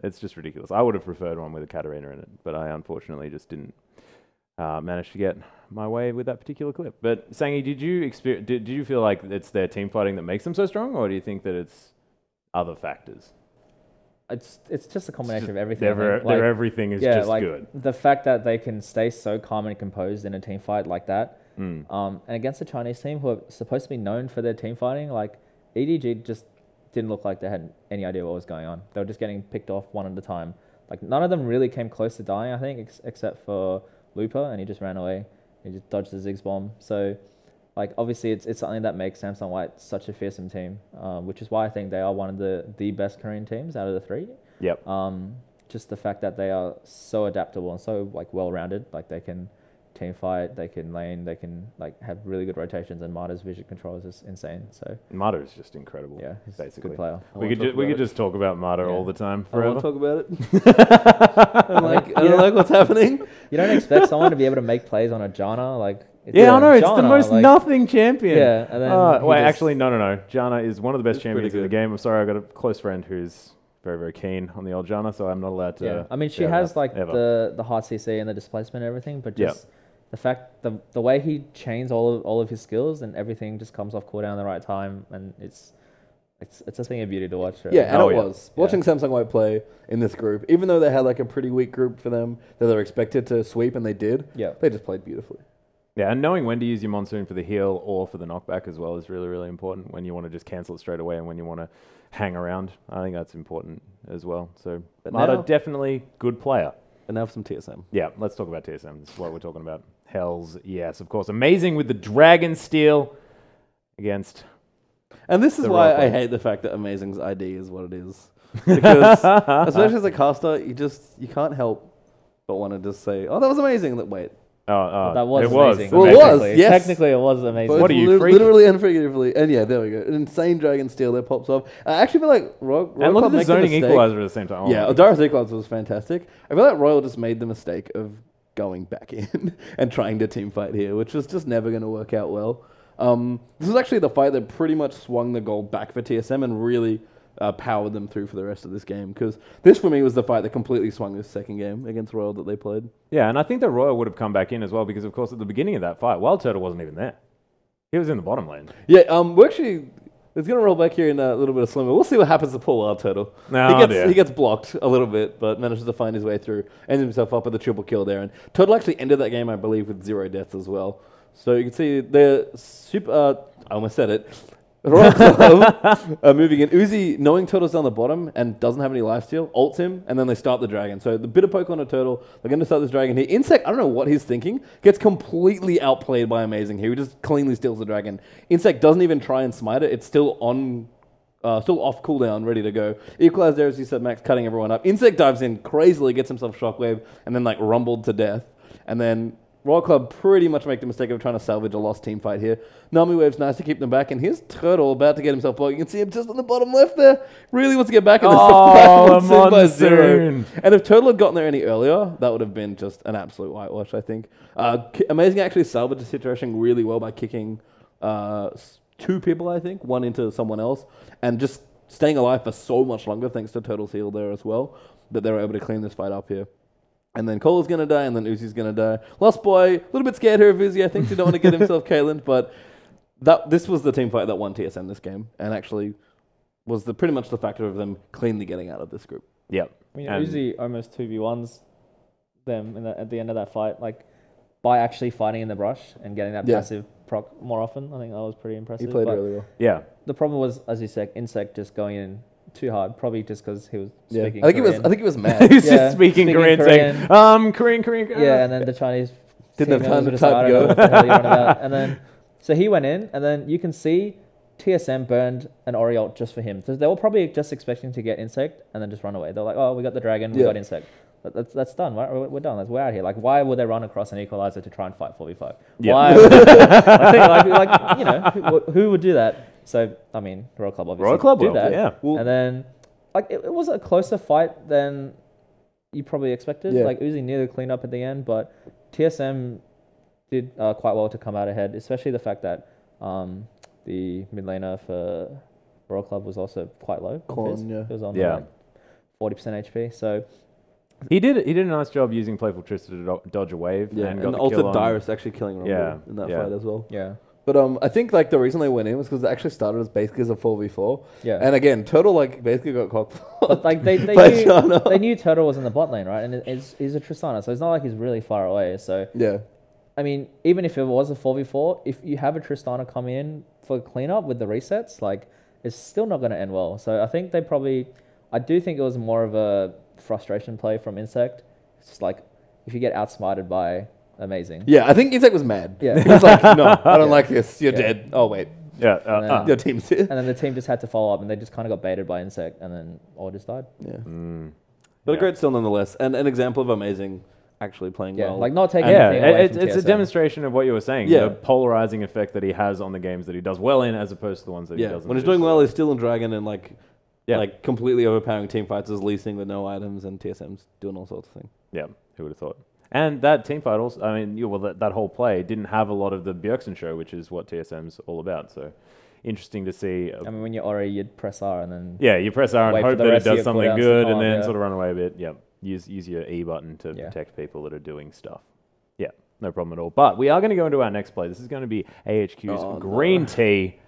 It's just ridiculous. I would have preferred one with a Katarina in it, but I unfortunately just didn't manage to get my way with that particular clip. But, Sangi, did you feel like it's their team fighting that makes them so strong, or do you think that it's other factors? It's just a combination of everything. Their everything is just good. The fact that they can stay so calm and composed in a team fight like that, and against a Chinese team who are supposed to be known for their team fighting, like EDG just didn't look like they had any idea what was going on. They were just getting picked off one at a time. Like none of them really came close to dying, I think, except for Looper, and he just ran away. He just dodged the Ziggs bomb. So, like, obviously, it's something that makes Samsung White such a fearsome team, which is why I think they are one of the best Korean teams out of the 3. Yep. Just the fact that they are so adaptable and so like well-rounded. Like they can team fight, they can lane, they can like have really good rotations, and Marta's vision control is just insane. So Marta is just incredible. Yeah, he's basically a good player. We could just talk about Marta all the time forever. I want to talk about it. I don't like what's happening. You don't expect someone to be able to make plays on a Janna, like. I know, it's the most nothing champion. Yeah, and then wait, actually, no. Janna is one of the best champions in the game. I'm sorry, I've got a close friend who's very, very keen on the old Janna, so I'm not allowed to. Yeah, I mean, she has like the hard CC and the displacement and everything, but just the fact, the way he chains all of his skills and everything just comes off cooldown at the right time, and it's a thing of beauty to watch. Really. Yeah, and it was. Watching Samsung White play in this group, even though they had like a pretty weak group for them that they were expected to sweep, and they did, they just played beautifully. Yeah, and knowing when to use your Monsoon for the heal or for the knockback as well is really, really important when you want to just cancel it straight away and when you want to hang around. I think that's important as well. So, Marta, definitely good player. And now for some TSM. Yeah, let's talk about TSM. This is what we're talking about. Hells, yes, of course. Amazing with the Dragon Steel against... And this is why I hate the fact that Amazing's ID is what it is. Because, especially as a caster, you can't help but want to just say, oh, that was amazing. Wait. That was amazing. Well, it was, yes. Technically, it was amazing. But what are you, freak? Literally and figuratively. And yeah, there we go. An insane Dragon Steel that pops off. I actually feel like Royal and look at the zoning equalizer at the same time. Oh, yeah, Darius equalizer was fantastic. I feel like Royal just made the mistake of going back in and trying to team fight here, which was just never going to work out well. This was actually the fight that pretty much swung the gold back for TSM and really powered them through for the rest of this game, because this for me was the fight that completely swung this second game against Royal that they played. Yeah, and I think that Royal would have come back in as well, because of course at the beginning of that fight, Wild Turtle wasn't even there. He was in the bottom lane. Yeah, we're actually... It's going to roll back here in a little bit of slimmer. We'll see what happens to poor Wild Turtle. He gets blocked a little bit, but manages to find his way through, ends himself up with a triple kill there. And Turtle actually ended that game, I believe, with 0 deaths as well. So you can see they're super. I almost said it. Royal Club are moving in. Uzi, knowing Turtle's down the bottom and doesn't have any lifesteal, ults him, and then they start the dragon. So the bit of poke on a Turtle, they're going to start this dragon here. Insect, I don't know what he's thinking, gets completely outplayed by Amazing here. He just cleanly steals the dragon. Insect doesn't even try and smite it. It's still on, still off cooldown, ready to go. Equalize there, as you said, Max, cutting everyone up. Insect dives in crazily, gets himself shockwave, and then like rumbled to death. And then Royal Club pretty much make the mistake of trying to salvage a lost team fight here. Nami Wave's nice to keep them back, and here's Turtle about to get himself blocked. You can see him just on the bottom left there. Really wants to get back in this Oh, by 0. Monsoon. And if Turtle had gotten there any earlier, that would have been just an absolute whitewash, I think. Amazing actually salvaged the situation really well by kicking 2 people, I think, one into someone else, and just staying alive for so much longer thanks to Turtle's heal there as well, that they were able to clean this fight up here. And then Cole's going to die, and then Uzi's going to die. Lost Boy, a little bit scared here of Uzi, I think. He don't want to get himself Kaylin, but this was the team fight that won TSM this game, and actually was pretty much the factor of them cleanly getting out of this group. Yep. I mean, And- Uzi almost 2v1s them at the end of that fight, like by actually fighting in the brush and getting that passive proc more often. I think that was pretty impressive. He played but really well. Yeah. the problem was, as you said, Insect just going in too hard, probably just because he was speaking I think Korean. he was mad. He's Yeah, just speaking Korean, saying, Korean. Yeah, and then the Chinese Didn't have team time members to were just like, type I don't go. know what the hell you're on about. And then, so he went in, and then you can see TSM burned an Oriole just for him. So they were probably just expecting to get Insect and then just run away. They're like, oh, we got the dragon, we got Insect. That's done, right? We're done. We're out here. Like, why would they run across an equalizer to try and fight 4v5? Yeah. Why? Would like, you know, who would do that? So, I mean, Royal Club obviously Royal Club did will, that. yeah. Well- And then, like, it was a closer fight than you probably expected. Yeah. Like, Uzi nearly cleaned up at the end, but TSM did quite well to come out ahead, especially the fact that the mid laner for Royal Club was also quite low. Corn, yeah. It was on Yeah. like 40% HP. So, He did a nice job using Playful Trista to dodge a wave. Yeah, and and got the kill altered on- Dyrus actually killing Rumble Yeah, in that yeah. fight as well. yeah. But I think like the reason they went in was because they actually started as basically as a 4v4. Yeah. And again, Turtle like basically got cocked. But like they By knew, China. they knew Turtle was in the bot lane, right? And he's a Tristana, so it's not like he's really far away. So Yeah. I mean, even if it was a 4v4, if you have a Tristana come in for cleanup with the resets, like it's still not going to end well. So I think I do think it was more of a frustration play from Insect. It's just like if you get outsmarted by Amazing. Yeah, I think Insect was mad. Yeah. He was like, no, I don't like this. You're dead. Oh, wait. Yeah. Your team's here. And then the team just had to follow up, and they just kind of got baited by Insect, and then all just died. Yeah. Mm. But Yeah. a great still nonetheless. And an example of Amazing actually playing Yeah, well. like not taking Yeah, anything away it's from a TSM. demonstration of what you were saying. Yeah. The polarizing effect that he has on the games that he does well in, as opposed to the ones that he yeah. doesn't. When he's do doing so well, he's still in Dragon and like Yeah. like completely overpowering team fights as leasing with no items, and TSM's doing all sorts of things. Yeah, who would have thought? And that team fight also, I mean, that whole play didn't have a lot of the Bjergsen show, which is what TSM's all about. So interesting to see. I mean, when you're Ori, you'd press R and then Yeah, you press R and Wait for hope the that it rest of does your something cooldowns to good come and up, then yeah. sort of run away a bit. Yeah, use your E button to Yeah. protect people that are doing stuff. Yeah, no problem at all. But we are going to go into our next play. This is going to be AHQ's Oh, no. Green Tea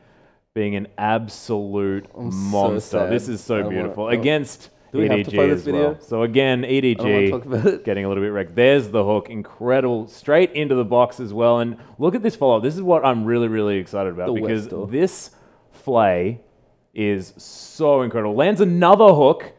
being an absolute I'm so monster. sad. This is I so don't beautiful. wanna- Against Do we have to EDG play this as well. video? So again, I don't want to EDG talk about it. getting a little bit wrecked. There's the hook. Incredible. Straight into the box as well. And look at this follow-up. This is what I'm really, really excited about, The because West door. this flay is so incredible. Lands another hook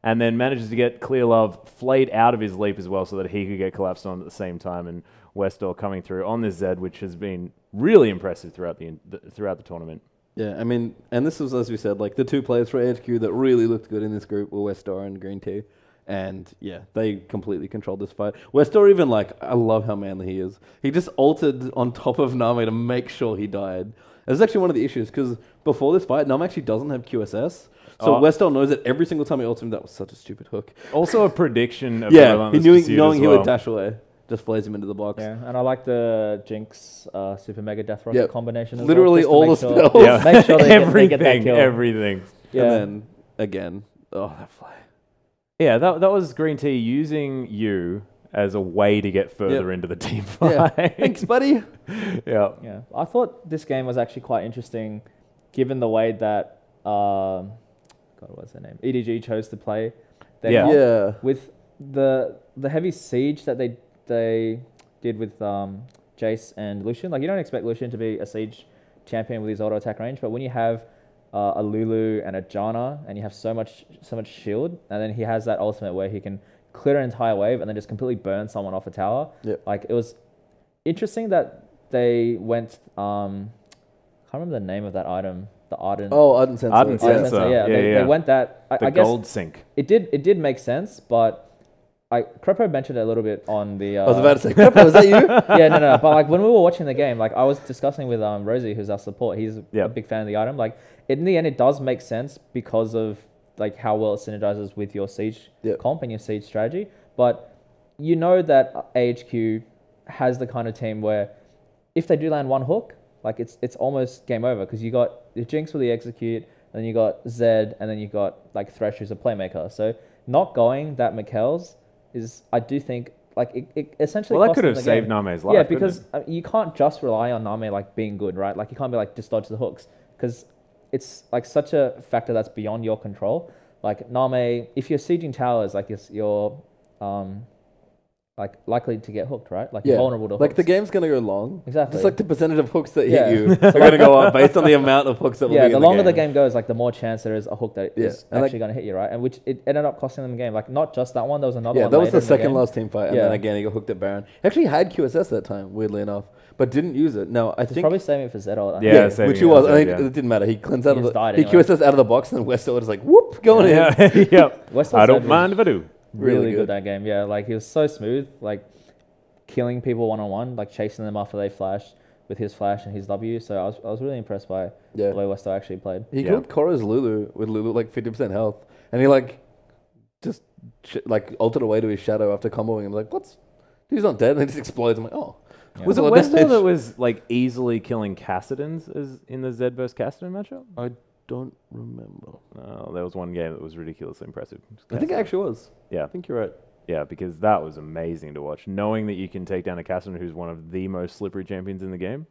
and then manages to get Clear Love flayed out of his leap as well so that he could get collapsed on at the same time. And Westall coming through on this Zed, which has been really impressive throughout the tournament. Yeah, I mean, and this was, as we said, like the two players for AHQ that really looked good in this group were Westar and Green Tea. And yeah, they completely controlled this fight. Westar even I love how manly he is. He just ulted on top of Nami to make sure he died. This is actually one of the issues, because before this fight, Nami actually doesn't have QSS. So Westar knows that every single time he ults him, that was such a stupid hook. Also a prediction of the Yeah, he Relentless knew Pursuit knowing as he well. would dash away. Just flays him into the box. yeah. And I like the Jinx Super Mega Death Rocket Yep. combination. As Literally well, all just the to make spells. sure, make sure they get that everything, kill. everything. Yeah. And then, again, that fly. Yeah, that was Green Tea using you as a way to get further into the team Yeah. fight. Thanks, buddy. Yeah. Yeah, I thought this game was actually quite interesting, given the way that God, what's her name? EDG chose to play. Their Yeah. comp. Yeah. With the heavy siege that they did with Jace and Lucian. Like, you don't expect Lucian to be a Siege champion with his auto attack range, but when you have a Lulu and a Janna, and you have so much shield, and then he has that ultimate where he can clear an entire wave and then just completely burn someone off a tower. Yep. Like, it was interesting that they went. Can't remember the name of that item. The Ardent. Oh, Ardent Sensor. Ardent Sensor. Yeah, they went that. The I guess gold sync. it did make sense, but Crepo mentioned it a little bit on the. I was about to say, Crepo, was that you? Yeah, no. But like when we were watching the game, like I was discussing with Rosie, who's our support. He's a big fan of the item. Like in the end, it does make sense because of like how well it synergizes with your Siege comp and your Siege strategy. But you know that AHQ has the kind of team where if they do land one hook, like it's almost game over because you got the Jinx with the execute, and then you got Zed, and then you got like Thresh who's a playmaker. So not going that Mikhail's is, I do think, like it essentially. Well, that cost could them have the game. saved Name's life. Yeah, couldn't because it? you can't just rely on Name like being good, right? Like you can't be like just dodge the hooks because it's like such a factor that's beyond your control. Like Name, if you're sieging towers, like you're like likely to get hooked, right? Like you're vulnerable to hooks. Like the game's gonna go long. Exactly. Just like the percentage of hooks that Yeah. hit you are gonna go up based on the amount of hooks that will be the in longer the the game goes, like the more chance there is a hook that is And actually going to hit you, right? And which it ended up costing them the game. Like not just that one, there was another Yeah, one. that was later the in second game. last team fight, and then again he got hooked at Baron. He actually had QSS that time, weirdly enough, but didn't use it. No, I He's think probably saving it for Zedol. Yeah, yeah, which he was. I think it didn't matter. He cleansed out He of just the. died He anyway. QSS out of the box, and then Westo was like, "Whoop, going in." Yep. Westall's I don't Zed was mind if I do. Really Really good good. that game. Yeah, like he was so smooth, like killing people one on one, like chasing them after they flashed with his flash and his W. So I was really impressed by the way Westo actually played. He Yeah. killed Korra's Lulu with Lulu like 50% health, and he like just like altered away to his shadow after comboing him. Like, what's? He's not dead, and he just explodes. I'm like, oh. Yeah. Was it Well, Westo damage. that was like easily killing Cassidons as in the Zed versus Cassidon matchup? I don't remember. No, there was one game that was ridiculously impressive. I think it actually was. Yeah. I think you're right. Yeah, because that was amazing to watch. Knowing that you can take down a Cassidon who's one of the most slippery champions in the game.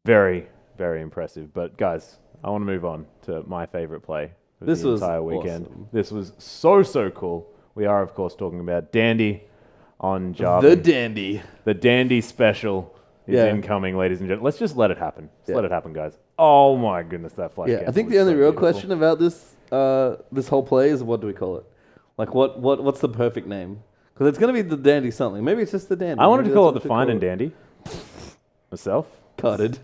Very, very impressive. But guys, I want to move on to my favorite play of This the was entire weekend. awesome. This was so cool. We are, of course, talking about Dandy on Java. The Dandy. The Dandy special is Yeah. incoming, ladies and gentlemen. Let's just let it happen. Just Yeah. let it happen, guys. Oh my goodness, that flash. Yeah, I cancel think was the only so real beautiful. question about this whole play is what do we call it? Like what's the perfect name? Because it's gonna be the Dandy something. Maybe it's just the Dandy. I wanted Maybe to call it that's the what we Fine should and call Dandy. Myself. Carded.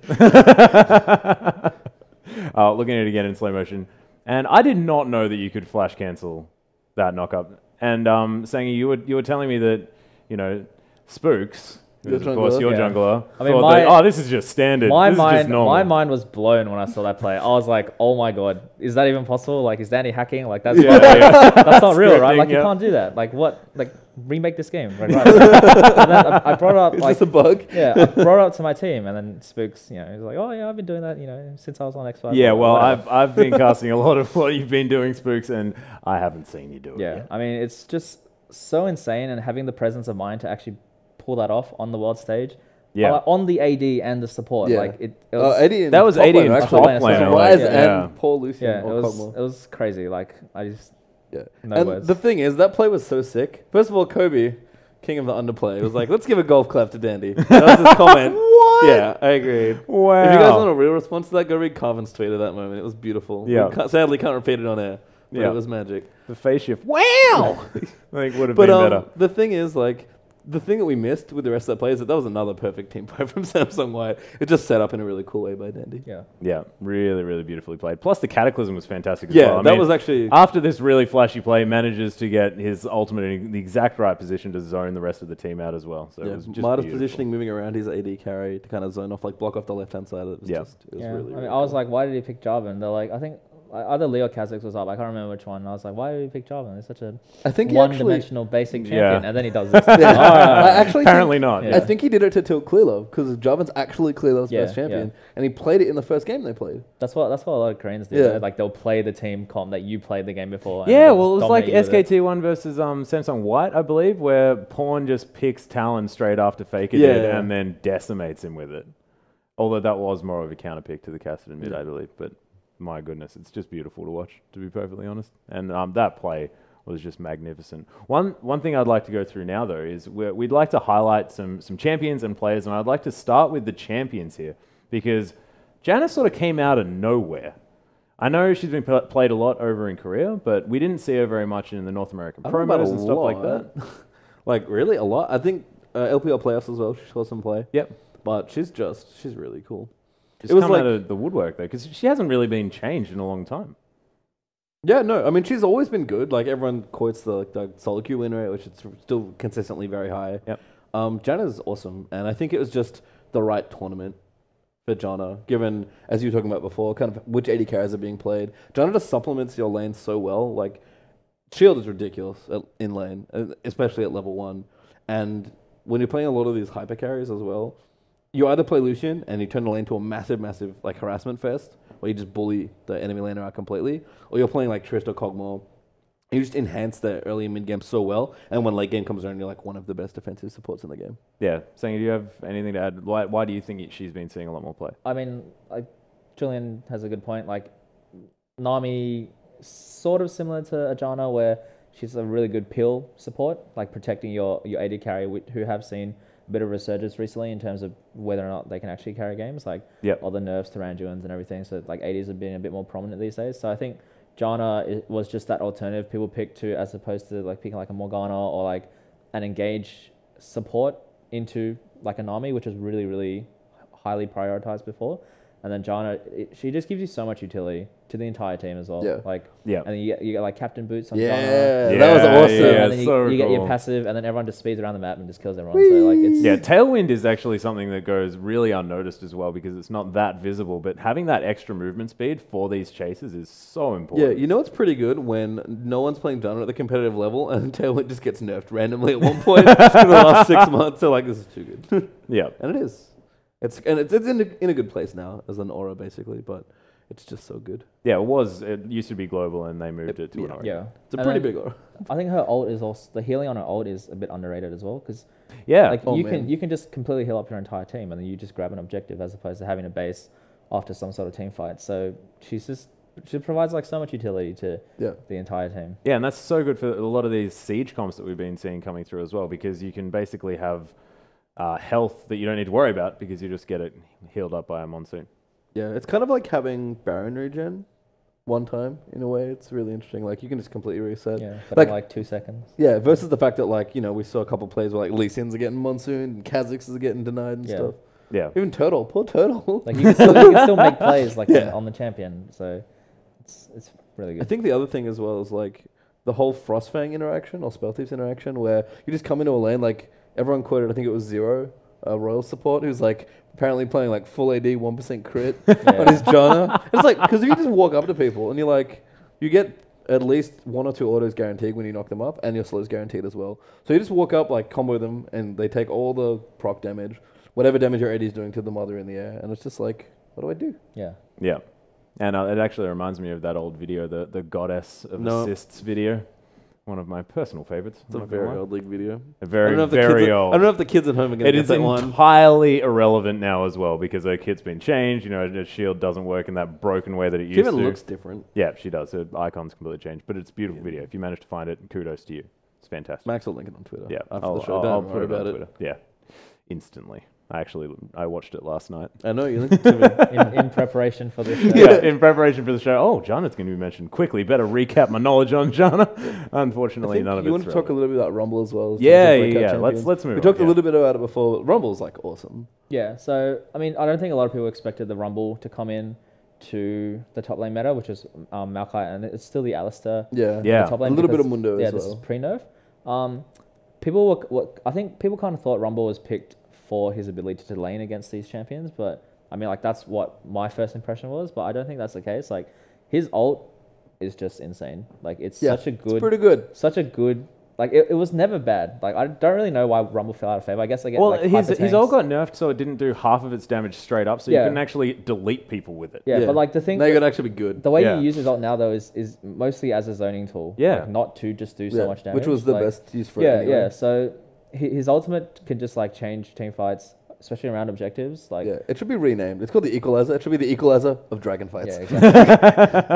Looking at it again in slow motion. And I did not know that you could flash cancel that knockup. And Sangi, you were telling me that, you know, Spooks, who's Your of course jungler. your Yeah. jungler, I mean, thought that, this is just standard. My this is just mind, normal. my mind was blown when I saw that play. I was like, "Oh my god, is that even possible? Like, is Danny hacking? Like, that's that's not real, right? Scripting, Like, you yeah. can't do that. Like, what? Like, remake this game, right?" And then I brought it up, Is like, this a bug? yeah, I brought it up to my team, and then Spooks, you know, he's like, "Oh yeah, I've been doing that, you know, since I was on X5." Yeah, or well, whatever. I've been casting a lot of what you've been doing, Spooks, and I haven't seen you do it. Yeah, yet. I mean, it's just so insane, and having the presence of mind to actually pull that off on the world stage. Yeah. On the AD and the support, Yeah. like it was. Eddie and That was top 80 laner, and actually. top laner, laner, so Rise like, and Paul Lucian yeah, or it Cogmore. was crazy. Like I just Yeah. no And words. the thing is, that play was so sick. First of all, Kobe, king of the underplay, was like, let's give a golf clap to Dandy. That was his comment. What? Yeah, I agreed. Wow. If you guys want a real response to that, go read Carvin's tweet at that moment. It was beautiful. Yeah. Sadly, can't repeat it on air. But Yeah. it was magic. The face shift. Wow! I think would have But been better. the thing is, like, the thing that we missed with the rest of that play is that was another perfect team fight from Samsung White. It just set up in a really cool way by Dandy. yeah. Yeah, really, really beautifully played. Plus, the Cataclysm was fantastic as Yeah, well. I that mean, was actually... after this really flashy play, manages to get his ultimate in the exact right position to zone the rest of the team out as well. So it Yeah, was just Marta's beautiful. positioning, moving around his AD carry to kind of zone off, like block off the left-hand side. It was Yeah. just, it was Yeah. really, I mean, really I was cool. like, why did he pick Java? And they're like, I think either Leo Kha'Zix was up. I can't remember which one. And I was like, why did he pick Java? He's such a I think he actually... one-dimensional basic champion. Yeah. And then he does this. Yeah. Oh, I actually Apparently think, not. Yeah. I think he did it to tilt Clearlove because Javan's actually Clearlove's Yeah, best champion, yeah. and he played it in the first game they played. That's what a lot of Koreans do. Yeah. Yeah. Like they'll play the team comp that you played the game before. and Yeah, they'll well, it was just like dominate you with it. SKT1 versus Samsung White, I believe, where Pawn just picks Talon straight after Faker Yeah, did yeah. and then decimates him with it. Although that was more of a counter pick to the Cassidon mid, Yeah. I believe. But my goodness, it's just beautiful to watch, to be perfectly honest. And that play was just magnificent. One thing I'd like to go through now, though, is we'd like to highlight some champions and players, and I'd like to start with the champions here, because Jana sort of came out of nowhere. I know she's been played a lot over in Korea, but we didn't see her very much in the North American promos and stuff like that. Like, really? A lot? I think LPL playoffs as well, she saw some play. Yep. But she's really cool. It was out of the woodwork, though, because she hasn't really been changed in a long time. Yeah, no, I mean, she's always been good. Like, everyone quotes the solo queue win rate, which is still consistently very high. Yep. Jana's awesome, and I think it was just the right tournament for Jana, given, as you were talking about before, kind of which AD carries are being played. Jana just supplements your lane so well. Like, Shield is ridiculous in lane, especially at level 1. And when you're playing a lot of these hyper carries as well, you either play Lucian and you turn the lane to a massive, like, harassment fest, where you just bully the enemy laner out completely, or you're playing like Trist or Kog'Maw. You just enhance the early and mid game so well, and when late game comes around, you're like one of the best defensive supports in the game. Yeah. Sang, do you have anything to add? Why do you think she's been seeing a lot more play? I mean, Julian has a good point. Like, Nami, sort of similar to Ajana, where she's a really good peel support, like protecting your AD carry, who have seen a bit of resurgence recently in terms of whether or not they can actually carry games, like all the nerfs to Randuins and everything. So like ADs have been a bit more prominent these days. So I think Jana was just that alternative people pick to, as opposed to like picking like a Morgana or like an engage support into like a Nami, which is really, really highly prioritized before. And then Jana, she just gives you so much utility to the entire team as well. Yeah. Like, and then you get like Captain Boots on Jana. Yeah, that was awesome. Yeah, And then so you get your cool. passive, and then everyone just speeds around the map and just kills everyone. So like it's Tailwind is actually something that goes really unnoticed as well, because it's not that visible, but having that extra movement speed for these chases is so important. Yeah, you know it's pretty good when no one's playing Jana at the competitive level and Tailwind just gets nerfed randomly at one point in the last 6 months. So like, this is too good. Yeah. And it is. It's in a good place now as an aura basically, but it's just so good. Yeah, it used to be global and they moved it to an aura. yeah. It's a And pretty then big aura. I think her ult is also, the healing on her ult is a bit underrated as well, because Yeah. like Oh, you man. can just completely heal up your entire team, and then you just grab an objective as opposed to having a base after some sort of team fight. So she provides like so much utility to the entire team. Yeah, and that's so good for a lot of these siege comps that we've been seeing coming through as well, because you can basically have health that you don't need to worry about because you just get it healed up by a monsoon. Yeah, it's kind of like having Baron regen one time in a way. It's really interesting. Like, you can just completely reset. Yeah, but like, in like 2 seconds. Yeah, versus the fact that, like, you know, we saw a couple plays where like Lee Sin's are getting monsoon and Kha'Zix is getting denied and stuff. Yeah. Even Turtle, poor Turtle. Like you can still make plays like on the champion. So it's really good. I think the other thing as well is like the whole Frostfang interaction or Spell Thieves interaction, where you just come into a lane, like everyone quoted, I think it was Zero, Royal support, who's like apparently playing like full AD 1% crit on his Jana. It's like, because if you just walk up to people and you're like, you get at least 1 or 2 autos guaranteed when you knock them up, and your slows guaranteed as well. So you just walk up, like combo them, and they take all the proc damage, whatever damage your AD is doing to them while they're in the air, and it's just like, what do I do? Yeah. Yeah. And it actually reminds me of that old video, the Goddess of Assists video. One of my personal favorites. It's a very old league video. Very old. I don't know if the kids at home are going to It get is that one. entirely irrelevant now as well, because her kit's been changed. You know, the shield doesn't work in that broken way that it used She to. even looks different. Yeah, she does. Her icon's completely changed, but it's a beautiful video. If you manage to find it, kudos to you. It's fantastic. Max will link it on Twitter. Yeah, after I'll the show. I'll Don't put worry it on about it. Twitter. Yeah, instantly. I watched it last night. I know, you linked it to me. In preparation for this show. Yeah, in preparation for the show. Oh, Jana's going to be mentioned quickly. Better recap my knowledge on Jana. Unfortunately, none of it's you want to talk a little bit about Rumble as well? Yeah. Let's move on. We talked a little bit about it before. But Rumble's like awesome. Yeah, so I mean, I don't think a lot of people expected the Rumble to come in to the top lane meta, which is Maokai, and it's still the Alistair. Yeah. The top lane A little bit because, of Mundo yeah, as this well. is pre-nerf. I think people kind of thought Rumble was picked for his ability to lane against these champions, but I mean, like, that's what my first impression was, but I don't think that's the case. Like, his ult is just insane. Like, it's such a good... It's pretty good. Such a good... Like, it was never bad. Like, I don't really know why Rumble fell out of favor. I guess I get, like, his ult got nerfed so it didn't do half of its damage straight up, so you Yeah. couldn't actually delete people with it. Yeah, but, like, the thing... Now you got to actually be good. The way Yeah. you use his ult now, though, is mostly as a zoning tool. Yeah. Like, not to just do so much damage. Which was the Like, best use for it. Yeah, anyway. yeah. So his ultimate can just, like, change team fights especially around objectives. Like, Yeah, it should be renamed. It's called the Equalizer. It should be the Equalizer of Dragon yeah, Fights. exactly.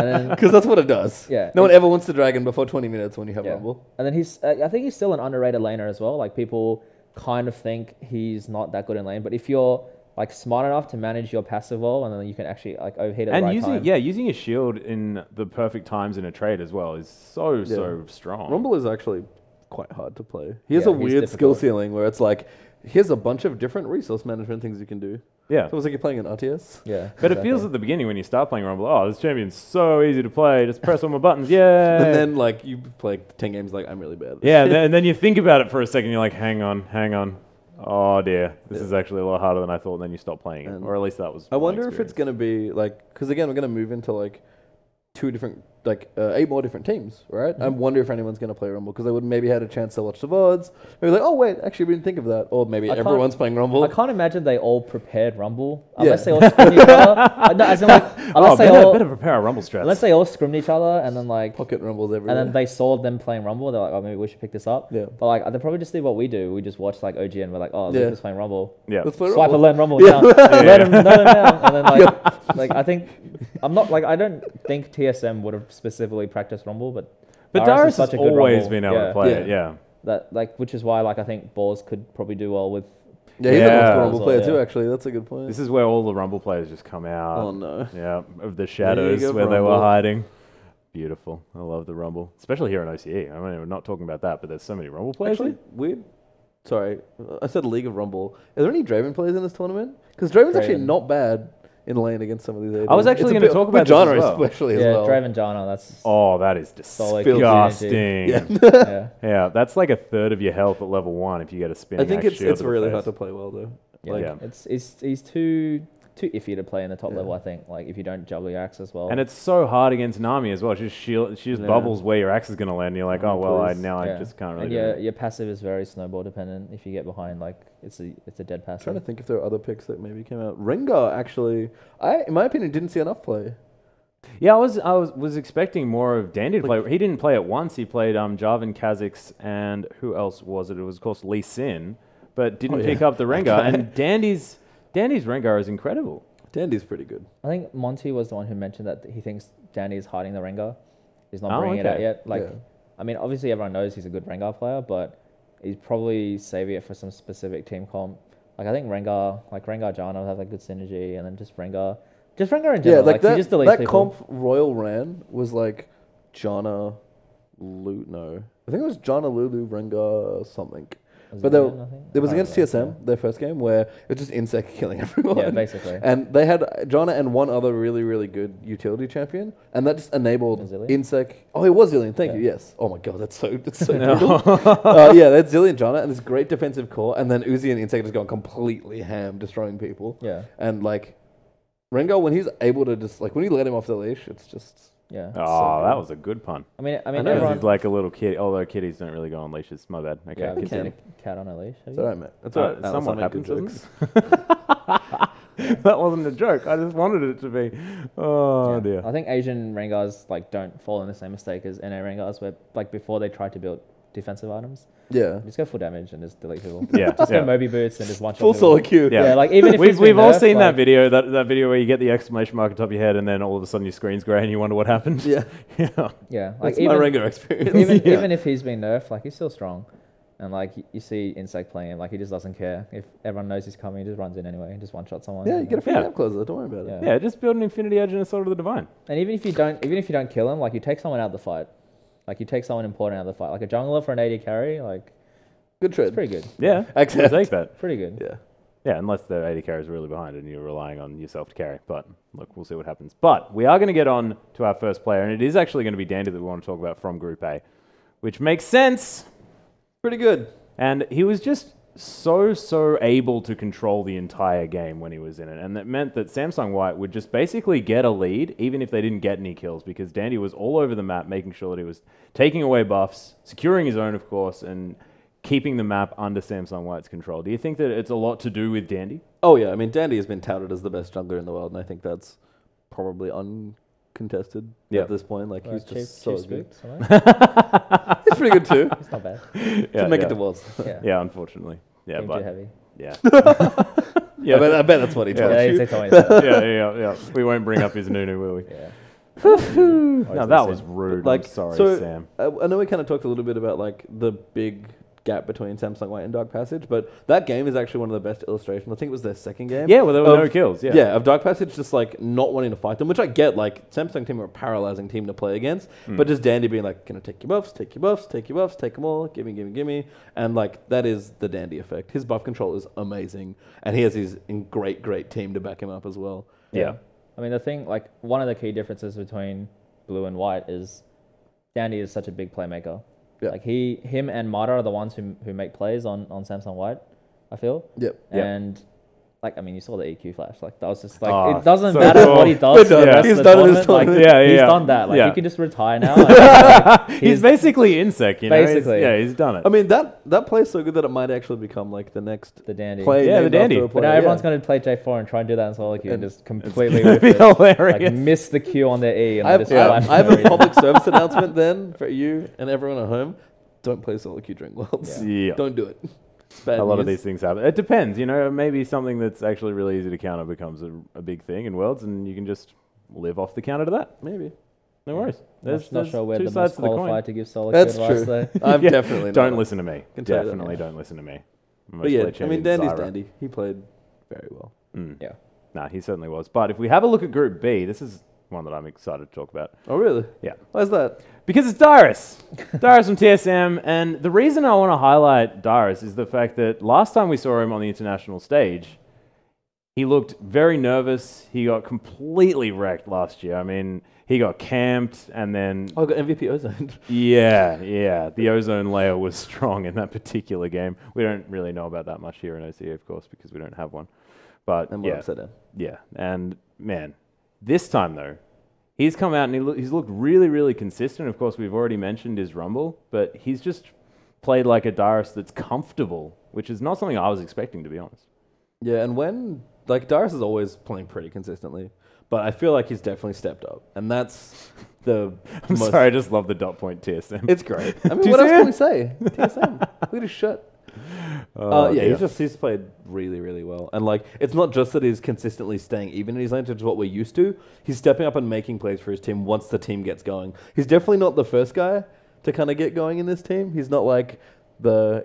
And then, Because that's what it does. Yeah. No one ever wants to dragon before 20 minutes when you have yeah. Rumble. And then I think he's still an underrated laner as well. Like, people kind of think he's not that good in lane, but if you're like smart enough to manage your passive well, and then you can actually like overheat at the right time. using a shield in the perfect times in a trade as well is so strong. Rumble is actually quite hard to play. He has Yeah, a he's weird skill difficult. ceiling where it's like, here's a bunch of different resource management things you can do. Yeah. It's almost like you're playing an RTS. Yeah, But it feels at the beginning when you start playing Rumble, oh, this champion's so easy to play. Just press all my buttons. Yeah. And then like you play 10 games like, I'm really bad at this. Yeah, and then you think about it for a second. You're like, hang on. Oh dear, this is actually a lot harder than I thought. And then you stop playing it, And or at least that was. I wonder if it's going to be like, because again, we're going to move into like 8 more different teams, right? I wonder if anyone's going to play Rumble because they would maybe had a chance to watch the VODs. Maybe like, oh wait, actually we didn't think of that. Or maybe everyone's playing Rumble. I can't imagine they all prepared Rumble unless they all scrimmed each other. No, as in like, unless they all better prepare our Rumble strats. unless they all scrimmed each other and then like Pocket Rumbles everywhere. and then they saw them playing Rumble. They're like, oh, maybe we should pick this up. Yeah. But like, they probably just did what we do. We just watch like OG and we're like, oh, Yeah. Lucas playing Rumble. Yeah. Let's play Swipe Rumble. and learn Rumble down. Let him down. And then like I think I'm not like I don't think TSM would have specifically practiced Rumble, but Darius is such has a good always Rumble. been able to Yeah. play Yeah. it. Yeah. That like which is why like I think Balls could probably do well with. Yeah, he's Yeah. a multiple Rumble As well, player yeah. too, actually. That's a good point. This is where all the Rumble players just come out. Oh no. Yeah, of the shadows go, where they were Rumble. hiding. Beautiful. I love the Rumble, especially here in OCE. I mean, we're not talking about that, but there's so many Rumble players. Actually, weird. Sorry, I said League of Rumble. Are there any Draven players in this tournament? Because Draven's actually Draven. not bad in lane against some of these ADs. I was actually It's a gonna bit- talk with about this as Janna well. especially as Yeah, well. Draven Janna. That's Oh, that is Solid disgusting. Yeah. yeah. Yeah, that's like a third of your health at level 1 if you get a I spinning think axe it's shield to the really face. hard to play well though. Yeah, Like, Yeah. he's too iffy to play in the top Yeah. level. I think like if you don't juggle your axe as well. And it's so hard against Nami as well. She just Yeah. bubbles where your axe is going to land. And you're like, oh, well, I please. I just can't really And do it. your passive is very snowball dependent. If you get behind, like it's a dead I'm passive. trying to think if there are other picks that maybe came out. Rengar actually, in my opinion, didn't see enough play. Yeah, I was expecting more of Dandy to play. He didn't play it once. He played Jarvan Kha'Zix and who else was it? It was, of course, Lee Sin, but didn't Oh, pick yeah. up the Rengar. And Dandy's Rengar is incredible. Dandy's pretty good. I think Monty was the one who mentioned that he thinks Danny is hiding the Rengar. He's not Oh, bringing it out okay. yet. Like, Yeah. I mean, obviously everyone knows he's a good Rengar player, but he's probably saving it for some specific team comp. Like I think Rengar Janna will have like good synergy, and then just Rengar in general. Yeah, like he that, just deletes that people. comp Royal ran was like Janna, no. I think it was Janna, Lulu, Rengar, something. But Zillion, I think? it was I can't against remember, TSM, their first game, where it was just Insect killing everyone. Yeah, basically. And they had Janna and one other really, really good utility champion, and that just enabled Zillion? Insect. Oh, it was Zillion. Thank Yeah. you. Yes. Oh my god, that's so brutal. Yeah, that's Zillion, Janna, and this great defensive core, and then Uzi and Insect just going completely ham, destroying people. Yeah, And like Rengar, when he's able to just like when you let him off the leash, it's just yeah. Oh, that was a good pun. I mean, know, everyone. He's like a little kitty, although kitties don't really go on leashes. My bad. Okay, Yeah, I've continue. seen a cat on a leash. Have it's you? alright, mate. That's alright. Alice, somewhat I make good happens, jokes. That wasn't a joke. I just wanted it to be. Oh, Yeah. dear. I think Asian Rengars like don't fall in the same mistake as NA Rengars, where like before they try to build defensive items, Yeah. just go full damage and just delete people. Yeah, Just yeah. go Moby boots and just one shot. Full people. solo queue. Yeah. Yeah, like even if he's We've been all nerfed, seen that like- video, that video where you get the exclamation mark on top of your head and then all of a sudden your screen's grey and you wonder what happened. Yeah. Yeah. Yeah, like That's my even Rengar experience. even, Yeah. even if he's been nerfed, like he's still strong. And like you see Insect playing him, like he just doesn't care. If everyone knows he's coming, he just runs in anyway and just one shot someone. Yeah, you and get a free Yeah. map closer. Don't worry about it. Yeah. Yeah, just build an Infinity Edge and a Sword of the Divine. And even if you don't kill him, like you take someone out of the fight. Like you take someone important out of the fight. Like a jungler for an AD carry, like Good it's trade. pretty good. Yeah, Accept. we'll take that. Pretty good. Yeah. Yeah, unless the AD carry is really behind and you're relying on yourself to carry. But look, we'll see what happens. But we are going to get on to our first player, and it is actually going to be Dandy that we want to talk about from Group A, which makes sense. Pretty good. And he was just so able to control the entire game when he was in it. And that meant that Samsung White would just basically get a lead, even if they didn't get any kills, because Dandy was all over the map, making sure that he was taking away buffs, securing his own, of course, and keeping the map under Samsung White's control. Do you think that it's a lot to do with Dandy? Oh yeah, I mean Dandy has been touted as the best jungler in the world, and I think that's probably uncontested Yeah. at this point. Like he's just so good. Spooked, something. He's pretty good too. It's not bad. Yeah, To make yeah. it to Worlds. Yeah. Yeah, unfortunately. Yeah, Game too but heavy. yeah. Yeah. I bet that's what he told Yeah, you. they told me that. yeah. We won't bring up his Nunu, will we? Yeah. No, that was rude. Like, I'm sorry, so, Sam. I know we kind of talked a little bit about like the big gap between Samsung White and Dark Passage, but that game is actually one of the best illustrations. I think it was their second game. Yeah, well, there were no kills. Yeah. Of Dark Passage just like not wanting to fight them, which I get. Like Samsung team are a paralyzing team to play against, but just Dandy being like, "Can I take your buffs? Take your buffs? Take your buffs? Take them all. Gimme!" And like that is the Dandy effect. His buff control is amazing, and he has his great team to back him up as well. Yeah. I mean, the thing, like, one of the key differences between blue and white is Dandy is such a big playmaker. Yeah. Like, him and Mata are the ones who make plays on Samsung White, I feel. Yep. And, like, I mean, you saw the EQ flash. Like, that was just, like, Oh, it doesn't so matter cool. what he does for the Yeah. rest He's of the done it this tournament. Like, time. he's done that. Like, Yeah. he can just retire now. Like, He's basically insect, you know? Basically. He's done it. I mean that play is so good that it might actually become like the next the Dandy. play. Yeah, the named after Dandy. a But But player, now everyone's yeah. going to play J4 and try and do that in solo queue and just completely It'd whip be it. hilarious. Like, miss the Q on their E and I they have, just flash I have for no a public reason. service announcement then for you and everyone at home. Don't play solo queue during Worlds. Yeah. Don't do it. It's bad A lot of news. these things happen. It depends, you know. Maybe something that's actually really easy to counter becomes a big thing in Worlds, and you can just live off the counter to that. Maybe. No worries. Not sure we're two the sides most to the coin. qualified to give solo That's queue advice true. though. I'm definitely not. Don't listen to me. Can tell you that, Definitely yeah. don't listen to me. But yeah, I mean, Dandy's Dandy. He played very well. Yeah. Nah, he certainly was. But if we have a look at Group B, this is one that I'm excited to talk about. Oh, really? Yeah. Why's that? Because it's Dyrus. Dyrus from TSM. And the reason I want to highlight Dyrus is the fact that last time we saw him on the international stage, he looked very nervous. He got completely wrecked last year. I mean, he got camped and then... Oh, I got MVP Ozone. Yeah. The ozone layer was strong in that particular game. We don't really know about that much here in OCE, of course, because we don't have one. But And we're yeah, upside down. yeah. And man, this time though, he's come out and he's looked really, really consistent. Of course, we've already mentioned his Rumble, but he's just played like a Dyrus that's comfortable, which is not something I was expecting, to be honest. Yeah, and when... Like, Dyrus is always playing pretty consistently, but I feel like he's definitely stepped up. And that's the I'm sorry, I just love the dot point TSM. It's great. I mean, what else can we say? TSM. Look at his shit. Oh, Yeah, dear. he's played really, really well. And like, it's not just that he's consistently staying even in his lane, which is what we're used to. He's stepping up and making plays for his team once the team gets going. He's definitely not the first guy to kind of get going in this team. He's not like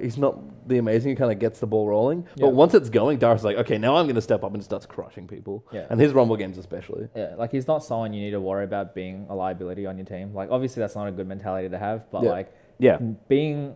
he's not the amazing who kind of gets the ball rolling. Yeah. But once it's going, Dyrus is like, okay, now I'm going to step up and starts crushing people. Yeah. And his Rumble games especially. Yeah, like he's not someone you need to worry about being a liability on your team. Like obviously that's not a good mentality to have, but Yeah. like Yeah. being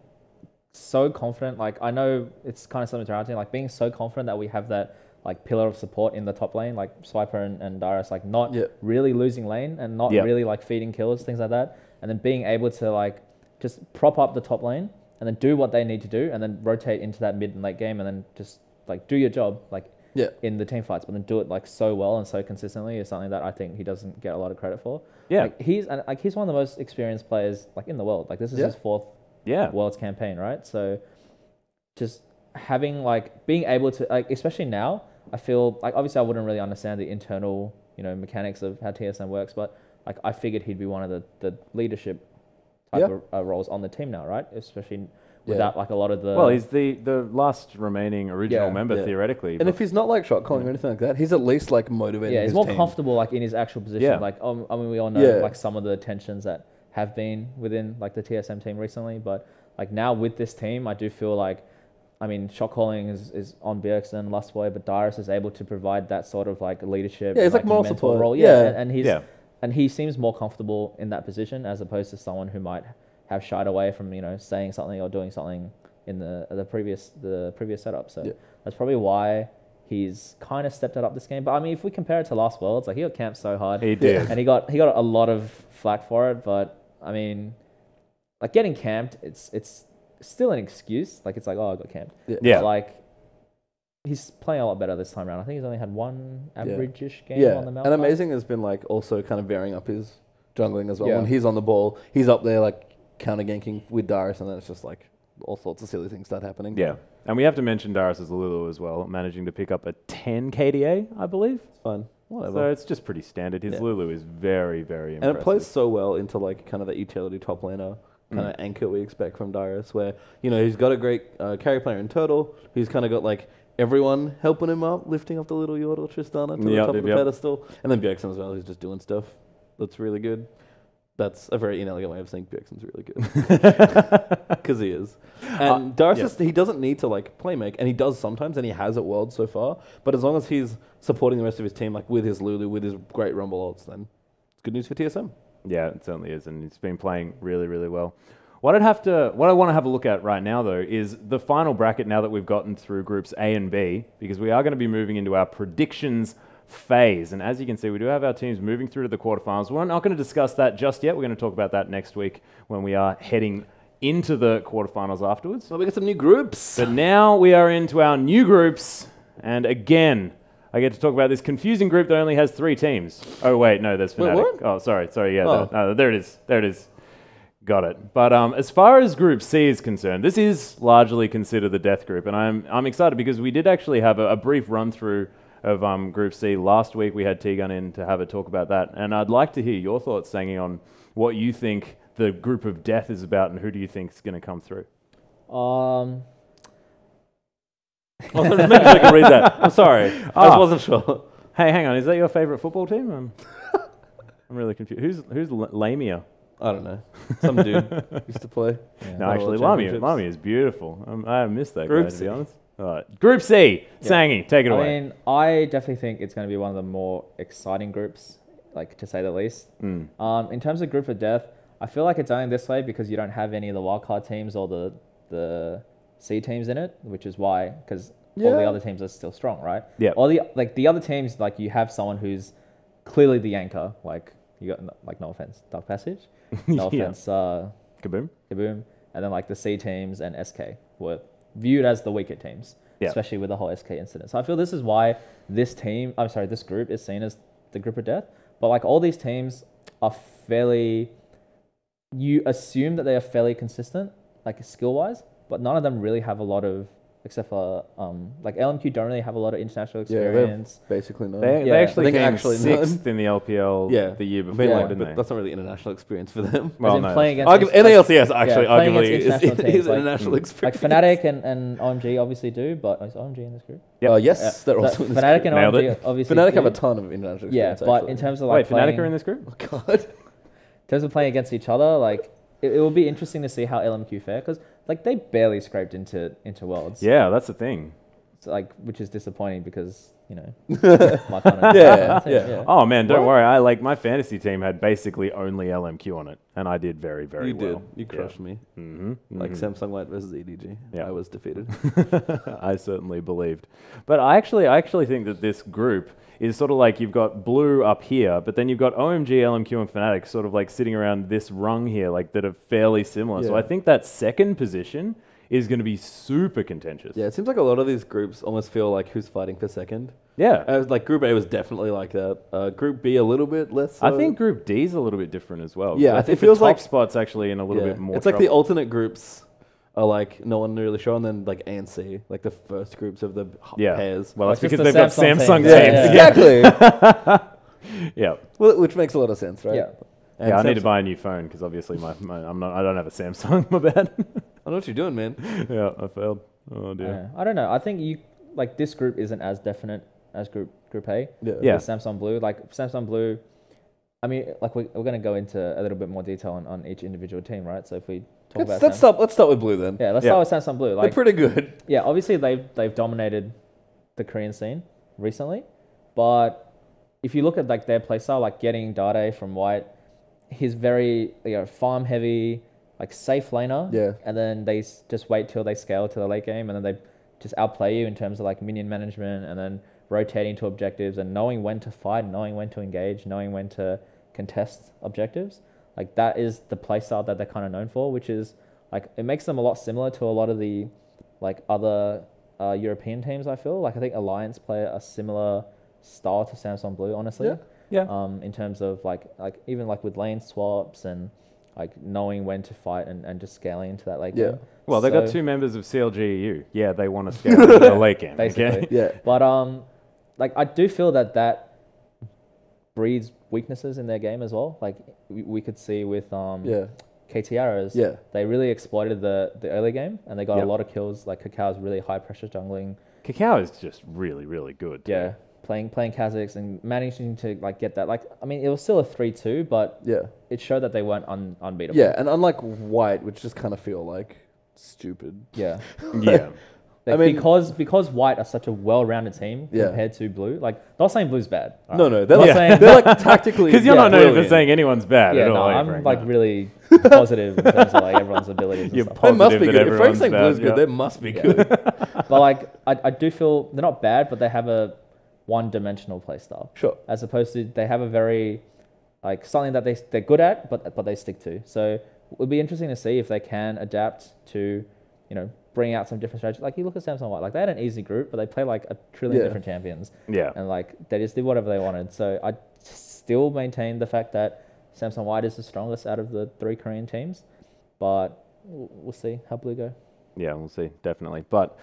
so confident, like I know it's kind of similar to our team, like being so confident that we have that like pillar of support in the top lane, like Swiper and Dyrus, like not Yeah. really losing lane and not Yeah. really like feeding kills, things like that. And then being able to like just prop up the top lane and then do what they need to do and then rotate into that mid and late game and then just like do your job like Yeah. in the team fights, but then do it like so well and so consistently is something that I think he doesn't get a lot of credit for. Yeah. Like he's one of the most experienced players like in the world. Like this is Yeah. his fourth Yeah. Worlds campaign, right? So just having like being able to like especially now, I feel like obviously I wouldn't really understand the internal, you know, mechanics of how TSM works, but like I figured he'd be one of the leadership type of roles on the team now, right? Especially without like a lot of the Well, he's the last remaining original Yeah. member, Yeah. theoretically. And but- if he's not like shot calling or anything like that, he's at least like motivating yeah, he's his more team. comfortable like in his actual position. Yeah. Like I mean, we all know Yeah. like some of the tensions that have been within like the TSM team recently, but like now with this team, I do feel like, I mean, shot calling is on Bjergsen, Lustboy, but Dyrus is able to provide that sort of like leadership. Yeah, he's and, like moral mentor support. role. Yeah. And he's Yeah. and he seems more comfortable in that position as opposed to someone who might have shied away from, you know, saying something or doing something in the previous setup. So Yeah. that's probably why he's kind of stepped it up this game. But I mean, if we compare it to last Worlds, like he got camped so hard. He did. And he got a lot of flack for it. But I mean, like getting camped, it's still an excuse. Like it's like, oh, I got camped. Yeah. But like he's playing a lot better this time around. I think he's only had one average-ish game Yeah, on the Malphite. and Amazing has been like also kind of varying up his jungling as well. Yeah. When he's on the ball, he's up there like counter ganking with Dyrus, and then it's just like all sorts of silly things start happening. Yeah. And we have to mention Dyrus' Lulu as well, managing to pick up a 10 KDA, I believe. It's fine, whatever. So it's just pretty standard. His Yeah. Lulu is very, very And impressive. it plays so well into like kind of that utility top laner kind of anchor we expect from Dyrus, where you know he's got a great carry player in Turtle, who's kind of got like everyone helping him up, lifting up the little Yordle Tristana to the top of the pedestal. And then Bjergsen as well, who's just doing stuff that's really good. That's a very inelegant way of saying Bjergsen's really good. Because he is. And Darius, he doesn't need to like play make, and he does sometimes, and he has at Worlds so far. But as long as he's supporting the rest of his team, like with his Lulu, with his great Rumble ults, then it's good news for TSM. Yeah, it certainly is, and he's been playing really, really well. What I want to have a look at right now, though, is the final bracket now that we've gotten through groups A and B, because we are going to be moving into our predictions phase. And as you can see, we do have our teams moving through to the quarterfinals. We're not going to discuss that just yet. We're going to talk about that next week when we are heading into the quarterfinals afterwards. Well, we got some new groups. But now we are into our new groups, and again, I get to talk about this confusing group that only has 3 teams. Oh, wait, no, there's Fnatic. Wait, what? Oh, sorry, yeah. There it is. Got it. But as far as Group C is concerned, this is largely considered the death group, and I'm excited because we did actually have a brief run-through of Group C last week. We had T-Gun in to have a talk about that, and I'd like to hear your thoughts, Sangi, on what you think the group of death is about, and who do you think is going to come through? I was just making sure I could read that. I'm sorry. I wasn't sure. Hey, hang on. Is that your favorite football team? I'm really confused. Who's Lamia? I don't know. Some dude used to play. Yeah. No, actually, Lamia is beautiful. I miss that guy, to be honest. All right. Group C. Yeah. Sangi, take it away. I mean, I definitely think it's going to be one of the more exciting groups, like to say the least. In terms of group of death, I feel like it's only this way because you don't have any of the wildcard teams or the C teams in it, which is why, because all the other teams are still strong, right? Yeah. All the other teams, like you have someone who's clearly the anchor, like you got like no offense, Dark Passage, no offense, Kaboom, and then like the C teams and SK were viewed as the weaker teams, especially with the whole SK incident. So I feel this is why this group is seen as the group of death. But like all these teams are you assume that they are fairly consistent, like skill wise, but none of them really have a lot of, except for like LMQ don't really have a lot of international experience. Yeah, basically none. They actually came 6th in the LPL the year before, didn't they? That's not really international experience for them. Well, no. Playing against NALCS arguably is international experience. Like Fnatic and OMG obviously do, but is OMG in this group? Yes, they're also in this Fnatic group. and OMG obviously Fnatic have a ton of international experience. Yeah, but in terms of like Fnatic are in this group? Oh, God. In terms of playing against each other, like it will be interesting to see how LMQ fare, because like they barely scraped into Worlds. Yeah, that's the thing. So, like, which is disappointing because my kind of yeah. Oh man, don't worry. I like my fantasy team had basically only LMQ on it, and I did very, very well. You did. You crushed me. Like Samsung Light versus EDG. Yeah. I was defeated. I certainly believed, but I actually think that this group is sort of like you've got Blue up here, but then you've got OMG, LMQ, and Fnatic sort of like sitting around this rung here, like that are fairly similar. So I think that second position is going to be super contentious. Yeah, it seems like a lot of these groups almost feel like who's fighting for second. Yeah. Like Group A was definitely like that. Group B a little bit less so. I think Group D is a little bit different as well. Yeah, I think it feels the top like spot's actually in a little bit more It's like trouble. the alternate groups are like no one really sure, and then like A and C, like the first groups of the pairs. Well, that's It's because just they've the got Samsung Samsung teams. teams. Exactly. Yeah. Well, which makes a lot of sense, right? Yeah. And I need to buy a new phone because obviously I don't have a Samsung. My bad. I know what you're doing, man. Yeah, I failed. Oh dear. I don't know. I think this group isn't as definite as Group A. Yeah. With Samsung Blue, like Samsung Blue. I mean, like we're going to go into a little bit more detail on each individual team, right? So if we talk about let's start with Blue then. Yeah, let's start with Samsung Blue. They're pretty good. Yeah, obviously they've dominated the Korean scene recently, but if you look at like their playstyle, like getting Dade from White, he's very farm heavy, like safe laner. Yeah. And then they just wait till they scale to the late game, and then they just outplay you in terms of like minion management, and then rotating to objectives and knowing when to fight, knowing when to engage, knowing when to contest objectives. Like that is the playstyle that they're kind of known for, which is like it makes them a lot similar to a lot of the like other European teams. I feel like I think Alliance play a similar style to Samsung Blue, honestly. Yeah. In terms of like even like with lane swaps and like knowing when to fight and just scaling into that late game. Well, they've got 2 members of CLGEU. Yeah, they want to scale into the late game. Basically. Okay? Yeah. But like I do feel that breeds weaknesses in their game as well. Like we could see with KTRs, they really exploited the early game, and they got a lot of kills. Like Kakao's really high pressure jungling. Kakao is just really, really good. too. Yeah, playing Kazakhs and managing to like get that. Like, I mean, it was still a 3-2, but Yeah. it showed that they weren't unbeatable. Yeah, and unlike White, which just kind of feel like stupid. Yeah. Yeah. Like, I mean- because White are such a well-rounded team Yeah. compared to Blue. Like, not saying Blue's bad. all No, right? no, they're Not like, saying- they're like tactically. Because you're not known for brilliant. saying anyone's bad Yeah, at no, all. I'm Frank, like no. really positive in terms of like everyone's abilities and You're stuff. They must positive be that good. If everyone's Frank's saying bad, Blue's good, yeah. they must be Yeah. good. But like, I do feel they're not bad, but they have a one-dimensional play style. Sure. As opposed to they have a very like something that they're good at, but they stick to. So it would be interesting to see if they can adapt to, bring out some different strategies. Like you look at Samsung White, like they had an easy group, but they play like a trillion Yeah. different champions, Yeah. and like they just did whatever they wanted. So I still maintain the fact that Samsung White is the strongest out of the 3 Korean teams, but we'll see how Blue go. Yeah, we'll see, definitely. But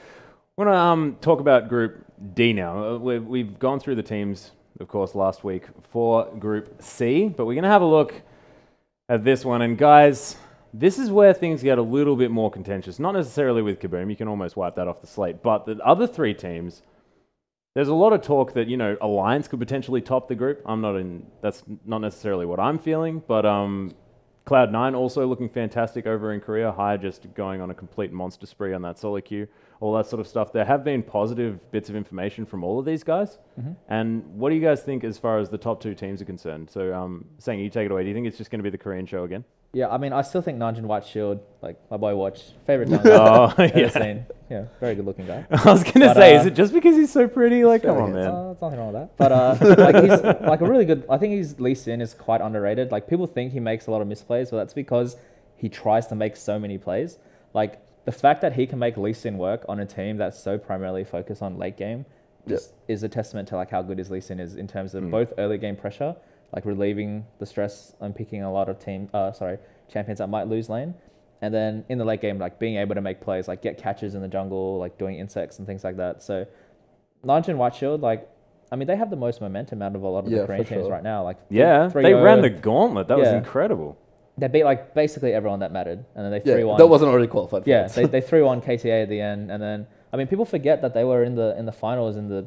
I want to talk about Group D now. We've gone through the teams, of course, last week for Group C, but we're going to have a look at this one. And guys, this is where things get a little bit more contentious. Not necessarily with Kaboom, you can almost wipe that off the slate, but the other 3 teams, there's a lot of talk that, Alliance could potentially top the group. That's not necessarily what I'm feeling, but Cloud9 also looking fantastic over in Korea. High just going on a complete monster spree on that solo queue, all that sort of stuff. There have been positive bits of information from all of these guys. And what do you guys think as far as the top 2 teams are concerned? So, saying you take it away. Do you think it's just going to be the Korean show again? Yeah, I mean, I still think Nanjing White Shield, like my boy Watch, favorite dunk Oh, ever yeah. seen. Yeah, very good looking guy. I was going to But, say, is it just because he's so pretty? Like, come on, very man. There's nothing wrong with that. But like he's like a really good. I think his Lee Sin is quite underrated. Like people think he makes a lot of misplays, but that's because he tries to make so many plays. Like the fact that he can make Lee Sin work on a team that's so primarily focused on late game just is a testament to like how good his Lee Sin is in terms of both early game pressure, like relieving the stress on picking a lot of champions that might lose lane. And then in the late game, like being able to make plays, like get catches in the jungle, like doing insects and things like that. So Nanjing White Shield, like, I mean, they have the most momentum out of a lot of the Yeah, Korean for teams sure. right now. Like, Yeah, 3-0. they ran the gauntlet. That was Yeah. incredible. They beat like basically everyone that mattered, and then they Yeah, 3-1. that wasn't already qualified. For Yeah, it. they 3-1 KTA at the end, and then I mean, people forget that they were in the finals in the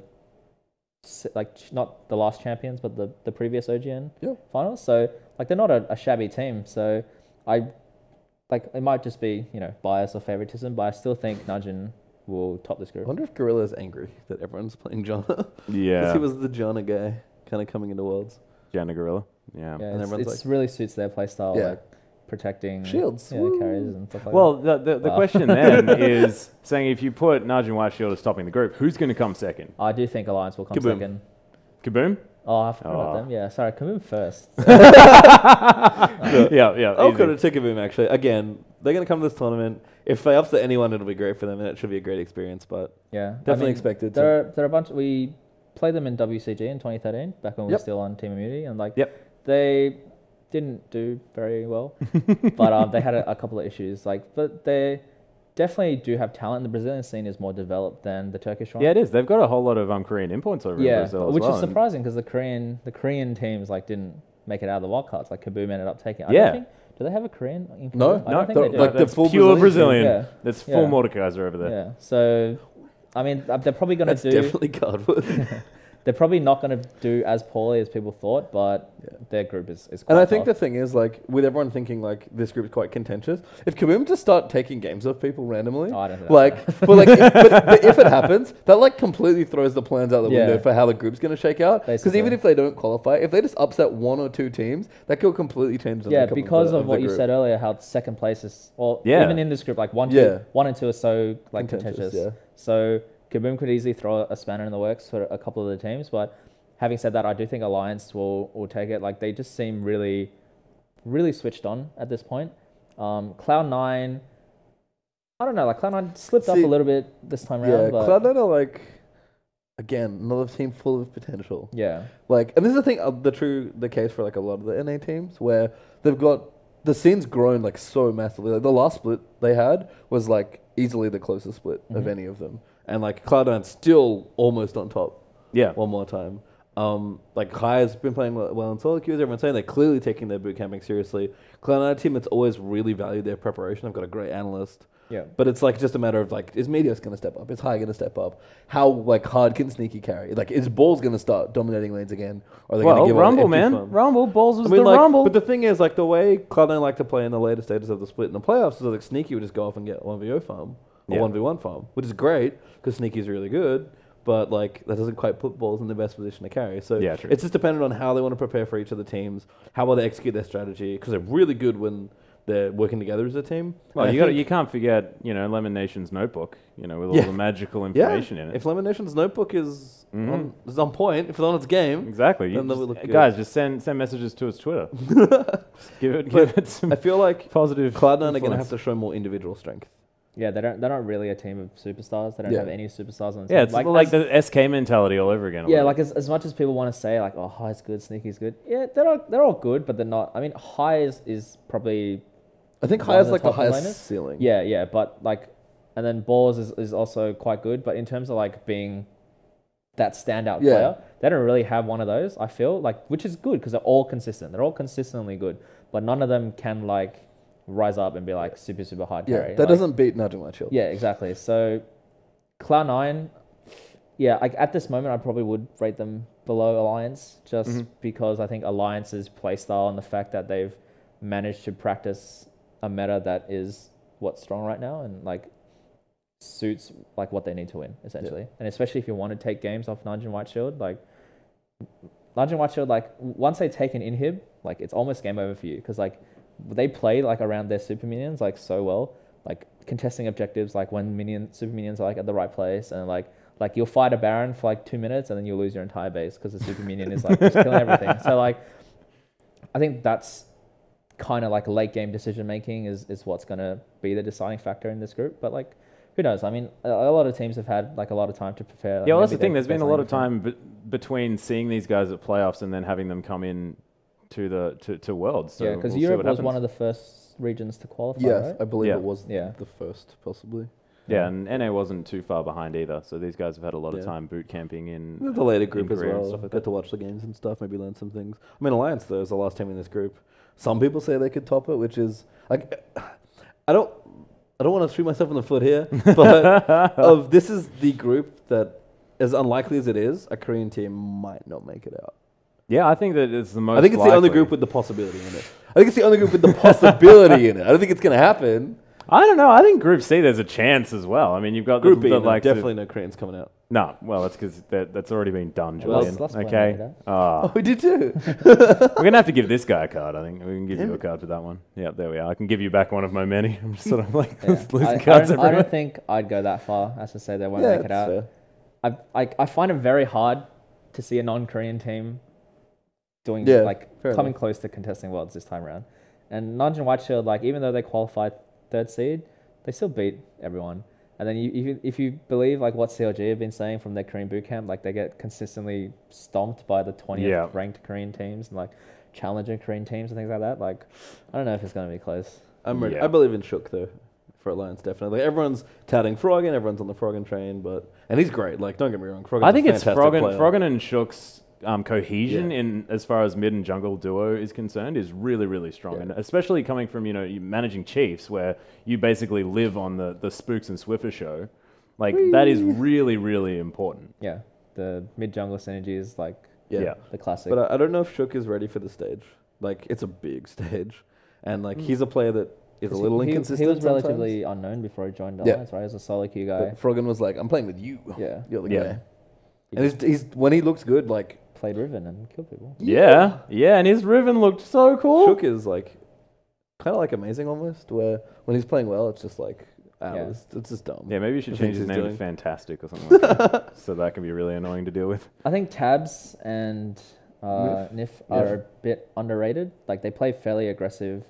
not the last champions, but the previous OGN finals. So like they're not a shabby team. So it might just be bias or favoritism, but I still think Nanjing will top this I group. wonder if Gorilla's angry that everyone's playing Jana. Yeah. Because he was the Jana guy, kind of coming into Worlds. Jana Gorilla. Yeah. Yeah, And it's everyone's really suits their playstyle, Yeah. like protecting Shields. carries and stuff like Well, that. the Wow. question then is saying if you put Nanjing White Shield as topping the group, who's going to come second? I do think Alliance will come Kaboom. second. Kaboom? Oh, I forgot about Oh. them. Yeah, sorry, Kaboom first. Yeah. I'll easy. go to Tickaboo actually. Again, they're going to come to this tournament. If they upset anyone, it'll be great for them, and it should be a great experience. But Yeah, Definitely expected to. They're a bunch. We played them in WCG in 2013, back when we were Yep. still on Team Immunity, and like Yep. they didn't do very well, but they had a couple of issues. But they definitely do have talent. The Brazilian scene is more developed than the Turkish one. Yeah, it is. They've got a whole lot of Korean imports over in Yeah, Brazil as which well. is and- surprising because the Korean teams didn't make it out of the wildcards. Like Kaboom ended up taking it. I Yeah. don't think, do they have a Korean? In No, Kaboom? I don't think they do. like the That's full pure Brazilian Brazilian. team. Yeah. That's full Yeah. Mordekaiser over there. Yeah, so I mean, they're probably going that's to do. definitely Cardwood. They're probably not going to do as poorly as people thought, but their group is quite And I think the tough. thing is, like, with everyone thinking, like, this group is quite contentious, if Kaboom just start taking games off people randomly, Oh, I don't think like, but if it happens, that, like, completely throws the plans out the window Yeah. for how the group's going to shake out. Because Basically. even if they don't qualify, if they just upset 1 or 2 teams, that could completely change the Yeah, makeup because the of what you group. said earlier, how second place is, or Yeah. even in this group, like 1 Yeah. and 2 are so like Contentious, contentious. yeah. So Kaboom could easily throw a spanner in the works for a couple of the teams, but having said that, I do think Alliance will take it. Like they just seem really, really switched on at this point. Cloud9, I don't know, like Cloud9 slipped up See, a little bit this time Yeah, around, but Cloud9 are, like, again, another team full of potential. yeah. Like, and this is the thing, the case for, like, a lot of the NA teams, where they've got, the scene's grown, like, so massively. Like, the last split they had was, like, easily the closest split of any of them. And, like, Cloud9's still almost on top Yeah. one more time. Like Kai has been playing well in solo queues. Everyone's saying they're clearly taking their boot camping seriously. Cloud9 team, it's always really valued their preparation. I've got a great analyst. Yeah. But it's like just a matter of like, Is Meteos going to step up? Is High going to step up? How like hard can Sneaky carry? Like, is Balls going to start dominating lanes again? Or are they going to Well, give Rumble, up empty man. farm? Rumble. Balls was I mean, the like, Rumble. but the thing is, like the way Cloud9 like to play in the later stages of the split in the playoffs is like Sneaky would just go off and get 1v0 farm or Yeah. 1v1 farm, which is great because Sneaky's really good. But like that doesn't quite put Balls in the best position to carry. So Yeah, true. it's just dependent on how they want to prepare for each of the teams, how well they execute their strategy, because they're really good when they're working together as a team. Well, And I you got think- you can't forget, Lemon Nation's notebook, with all the magical information in it. If Lemon Nation's notebook is on point, if it's on its game, Exactly. then that would look good. Guys, just send messages to its Twitter. Just give it some I feel like positive. Cloud9 are going to influence. have to show more individual strength. Yeah, they're not really a team of superstars. They don't Yeah. have any superstars on the team. Yeah, it's like the SK mentality all over again. a Yeah, little like as much as people want to say like, oh, High's good, Sneaky's good. Yeah, they're all good, but they're not. I mean, High is probably I think one High of is the like the top highest laners. ceiling. yeah, but like, and then Balls is also quite good. But in terms of like being that standout Yeah. player, they don't really have one of those. I feel like, which is good because they're all consistent. They're all consistently good, but none of them can like rise up and be like super hard Yeah, carry. that Like, doesn't beat Nudging White Shield. Yeah, exactly. So Cloud9, yeah, like at this moment, I probably would rate them below Alliance just because I think Alliance's playstyle and the fact that they've managed to practice a meta that is what's strong right now and like suits like what they need to win essentially. And especially if you want to take games off Nudge and White Shield, like Nudge and White Shield, like once they take an inhib, like it's almost game over for you because like they play like around their super minions like so well, like contesting objectives like when super minions are like at the right place and like you'll fight a Baron for like 2 minutes and then you'll lose your entire base because the super minion is like just killing everything. So like I think that's kind of like late game decision making is what's going to be the deciding factor in this group. But like who knows? I mean, a lot of teams have had like a lot of time to prepare. Yeah, well, that's Maybe the thing. they're There's been a best lot of lane time between seeing these guys at playoffs and then having them come in to Worlds. So yeah, because we'll see Europe what was happens. one of the first regions to qualify, Yes, right? I believe Yeah. it was Yeah. the first, possibly. Yeah, and NA wasn't too far behind either. So these guys have had a lot of Yeah. time boot camping in The later group as Korea and well. stuff like Get to watch the games and stuff, maybe learn some things. I mean, Alliance, though, is the last team in this group. Some people say they could top it, which is like, I don't want to shoot myself in the foot here, but this is the group that, as unlikely as it is, a Korean team might not make it out. Yeah, I think that it's the most. I think it's the only likely. group with the possibility in it. I think it's the only group with the possibility in it. I don't think it's going to happen. I don't know. I think Group C there's a chance as well. I mean, you've got Group B, the no, likes of- definitely no Koreans coming out. No, well, that's because that's already been done, Well, Julian. let's blame Okay. that. Ah. We did too. We're going to have to give this guy a card, I think. We can give you a card for that one. Yeah, there we are. I can give you back one of my many. I'm just sort of like Yeah. losing I cards don't everywhere. think I'd go that far as to say they won't Yeah, make it that's out. fair. I find it very hard to see a non-Korean team doing Yeah, like fair coming enough. close to contesting Worlds this time around. And Nudge and White Shield, like even though they qualified 3rd seed, they still beat everyone. And then if you believe like what CLG have been saying from their Korean boot camp, like they get consistently stomped by the 20th Yeah. ranked Korean teams and like challenger Korean teams and things like that. Like I don't know if it's going to be close. I'm ready. Yeah. I believe in Shook, though, for Alliance, definitely. Everyone's touting Froggen, everyone's on the Froggen train, and he's great. Like, don't get me wrong, Froggen's I think a it's fantastic player. Froggen and Shook's cohesion in as far as mid and jungle duo is concerned is really, really strong. Yeah. And especially coming from, you managing Chiefs where you basically live on the Spooks and Swiffer show. Like, that is really, really important. Yeah, the mid jungle synergy is like Yeah. the classic. But I don't know if Shook is ready for the stage. Like, it's a big stage. And, like, he's a player that is a little inconsistent He was sometimes. relatively unknown before he joined Yeah. Alliance, right? He was a solo queue guy. But Froggen was like, I'm playing with you. Yeah. You're the Yeah. guy. And he's when he looks good, like, Played Riven and killed people. Yeah. And his Riven looked so cool. Shook is, like, kind of, like, amazing almost, where when he's playing well, it's just, like, Yeah. it's just dumb. Yeah, maybe you should The change things his he's name to doing. Fantastic or something like that. So that can be really annoying to deal with. I think Tabs and Nif are a bit underrated. Like they play fairly aggressive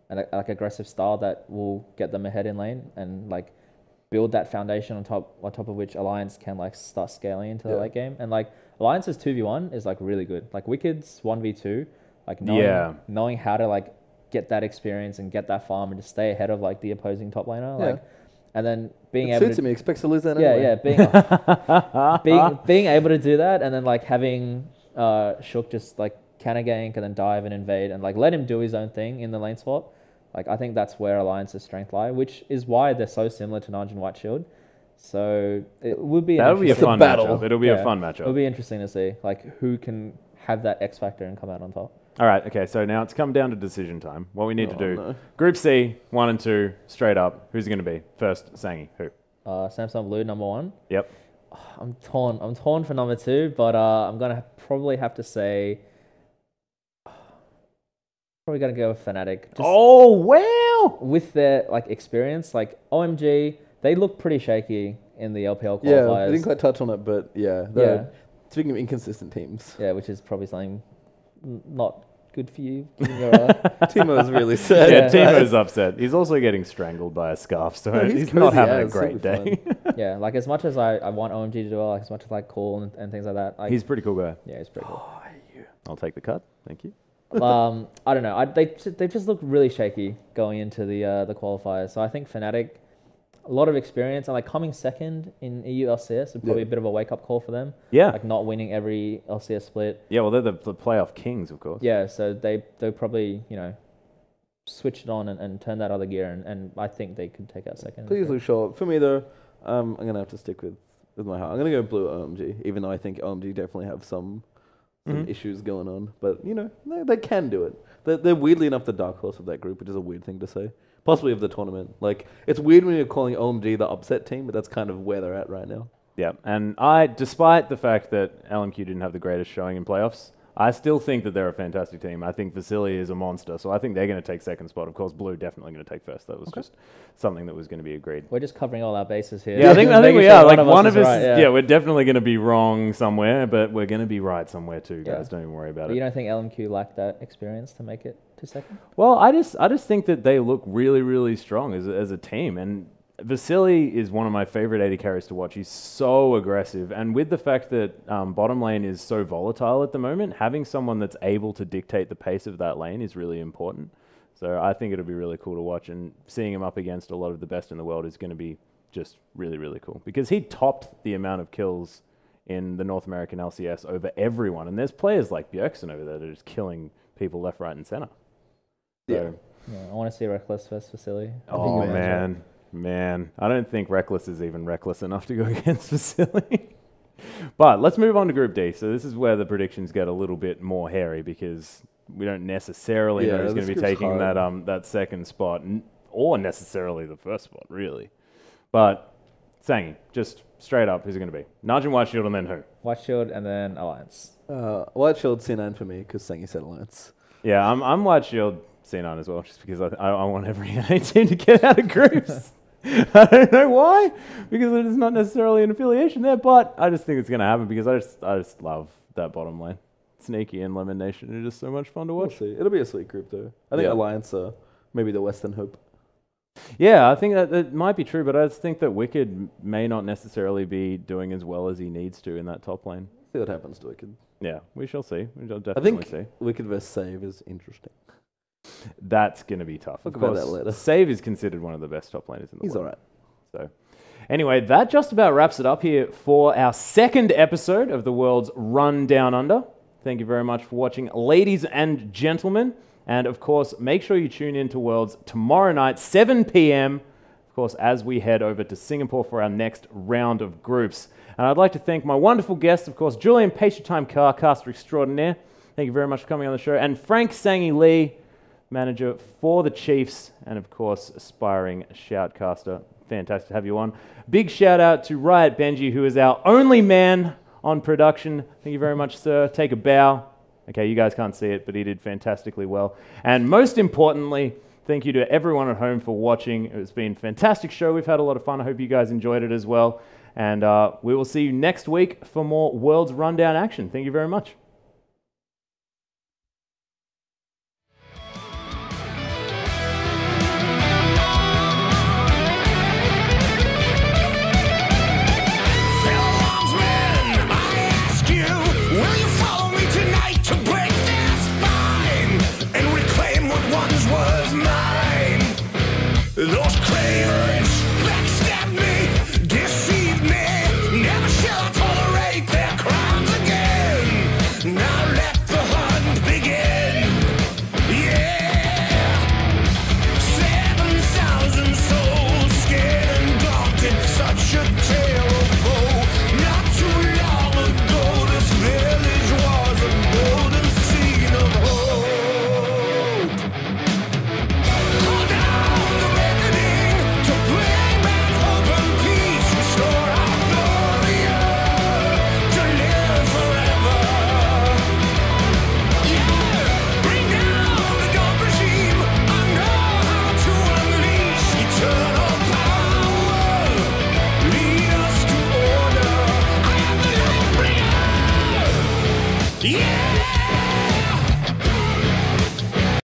and like aggressive style that will get them ahead in lane and like build that foundation on top of which Alliance can like start scaling into the late game. And like Alliance's 2v1 is like really good. Like Wicked's 1v2, like knowing how to like get that experience and get that farm and just stay ahead of like the opposing top laner. Yeah. Like and then being It able suits to him. He expects to lose that yeah, anyway. being able to do that, and then like having Shook just like counter gank and then dive and invade and like let him do his own thing in the lane swap. Like I think that's where Alliance's strength lie, which is why they're so similar to Naj and White Shield. So it would be That'll be a fun battle. matchup. It'll be a fun matchup. It'll be interesting to see like who can have that X factor and come out on top. All right, okay, so now it's come down to decision time. What we need to do, no. Group C, 1 and 2, straight up. Who's it going to be? First, Sangi. Who? Samsung Blue number 1. Yep. I'm torn for number 2, but I'm gonna probably have to say probably gonna go with Fnatic. Just Oh, wow! with their like experience, like OMG, they look pretty shaky in the LPL Yeah, qualifiers. I didn't quite touch on it, but yeah. Speaking of inconsistent teams, Yeah, which is probably something not good for you. Given your, Timo's really sad. Yeah, Timo's upset. He's also getting strangled by a scarf, so No, he's not cozy having a as, great he'll be day. yeah, like as much as I want OMG to do well, like as much as like cool and things like that. Like, He's a pretty cool guy. yeah, he's pretty cool. I'll take the cut. Thank you. I don't know. They just look really shaky going into the qualifiers. So I think Fnatic, a lot of experience, and like coming second in EU LCS would probably Yeah. a bit of a wake up call for them. Yeah. Like not winning every LCS split. Yeah, well, they're the playoff kings, of course. Yeah, so they'll probably switch it on and turn that other gear, and I think they could take out second. Please look short. For me though, I'm gonna have to stick with my heart. I'm gonna go blue OMG, even though I think OMG definitely have some issues going on. But they can do it. They're weirdly enough the dark horse of that group, which is a weird thing to say. Possibly of the tournament. Like it's weird when you're calling OMG the upset team, but that's kind of where they're at right now. Yeah, and despite the fact that LMQ didn't have the greatest showing in playoffs, I still think that they're a fantastic team. I think Vasily is a monster, so I think they're going to take second spot. Of course, Blue definitely going to take first. That was just something that was going to be agreed. We're just covering all our bases here. Yeah, I think Making we sure are. Like one of us, right, yeah, we're definitely going to be wrong somewhere, but we're going to be right somewhere too, guys. Yeah. Don't even worry about But it. you don't think LMQ lacked that experience to make it to second? Well, I just think that they look really, really strong as a team, and Vasily is one of my favorite AD carries to watch. He's so aggressive, and with the fact that bottom lane is so volatile at the moment, having someone that's able to dictate the pace of that lane is really important. So I think it'll be really cool to watch, and seeing him up against a lot of the best in the world is going to be just really, really cool, because he topped the amount of kills in the North American LCS over everyone, and there's players like Bjergsen over there that are just killing people left, right, and center. So, Yeah, I want to see Reckless versus Vasily. oh man, I don't think Reckless is even reckless enough to go against Vasily. But let's move on to Group D. So this is where the predictions get a little bit more hairy, because we don't necessarily know who's going to be this group's taking hard. that second spot, or necessarily the first spot, really. But Sangi, just straight up, who's it going to be? Naj and White Shield, and then who? White Shield and then Alliance. White Shield C9 for me because Sangi said Alliance. Yeah, I'm White Shield C9 as well, just because I want every NA team to get out of groups. I don't know why, because there's not necessarily an affiliation there, but I just think it's going to happen because I just love that bottom lane. Sneaky and Lemon Nation are just so much fun to We'll watch. see. It'll be a sweet group though. I think Yeah. Alliance are maybe the Western hope. Yeah, I think that might be true, but I just think that Wicked may not necessarily be doing as well as he needs to in that top lane. See what happens to Wicked. Yeah, we shall see. We shall I definitely think see. Wicked vs Save is interesting. That's going to be tough. Talk Of about course, that later. Save is considered one of the best top laners in the He's world. alright. So, anyway, that just about wraps it up here for our second episode of the World's Run Down Under. Thank you very much for watching, ladies and gentlemen. And of course, make sure you tune in to Worlds tomorrow night, 7 p.m., of course, as we head over to Singapore for our next round of groups. And I'd like to thank my wonderful guests, of course, Julian Patient Time Carcaster Extraordinaire. Thank you very much for coming on the show. And Frank Sangi Lee, manager for the Chiefs, and of course, aspiring shoutcaster. Fantastic to have you on. Big shout out to Riot Benji, who is our only man on production. Thank you very much, sir. Take a bow. Okay, you guys can't see it, but he did fantastically well. And most importantly, thank you to everyone at home for watching. It's been a fantastic show. We've had a lot of fun. I hope you guys enjoyed it as well. And we will see you next week for more World's Rundown action. Thank you very much. Fellow armsmen, I ask you, will you follow me tonight to break their spine and reclaim what once was mine? Those craving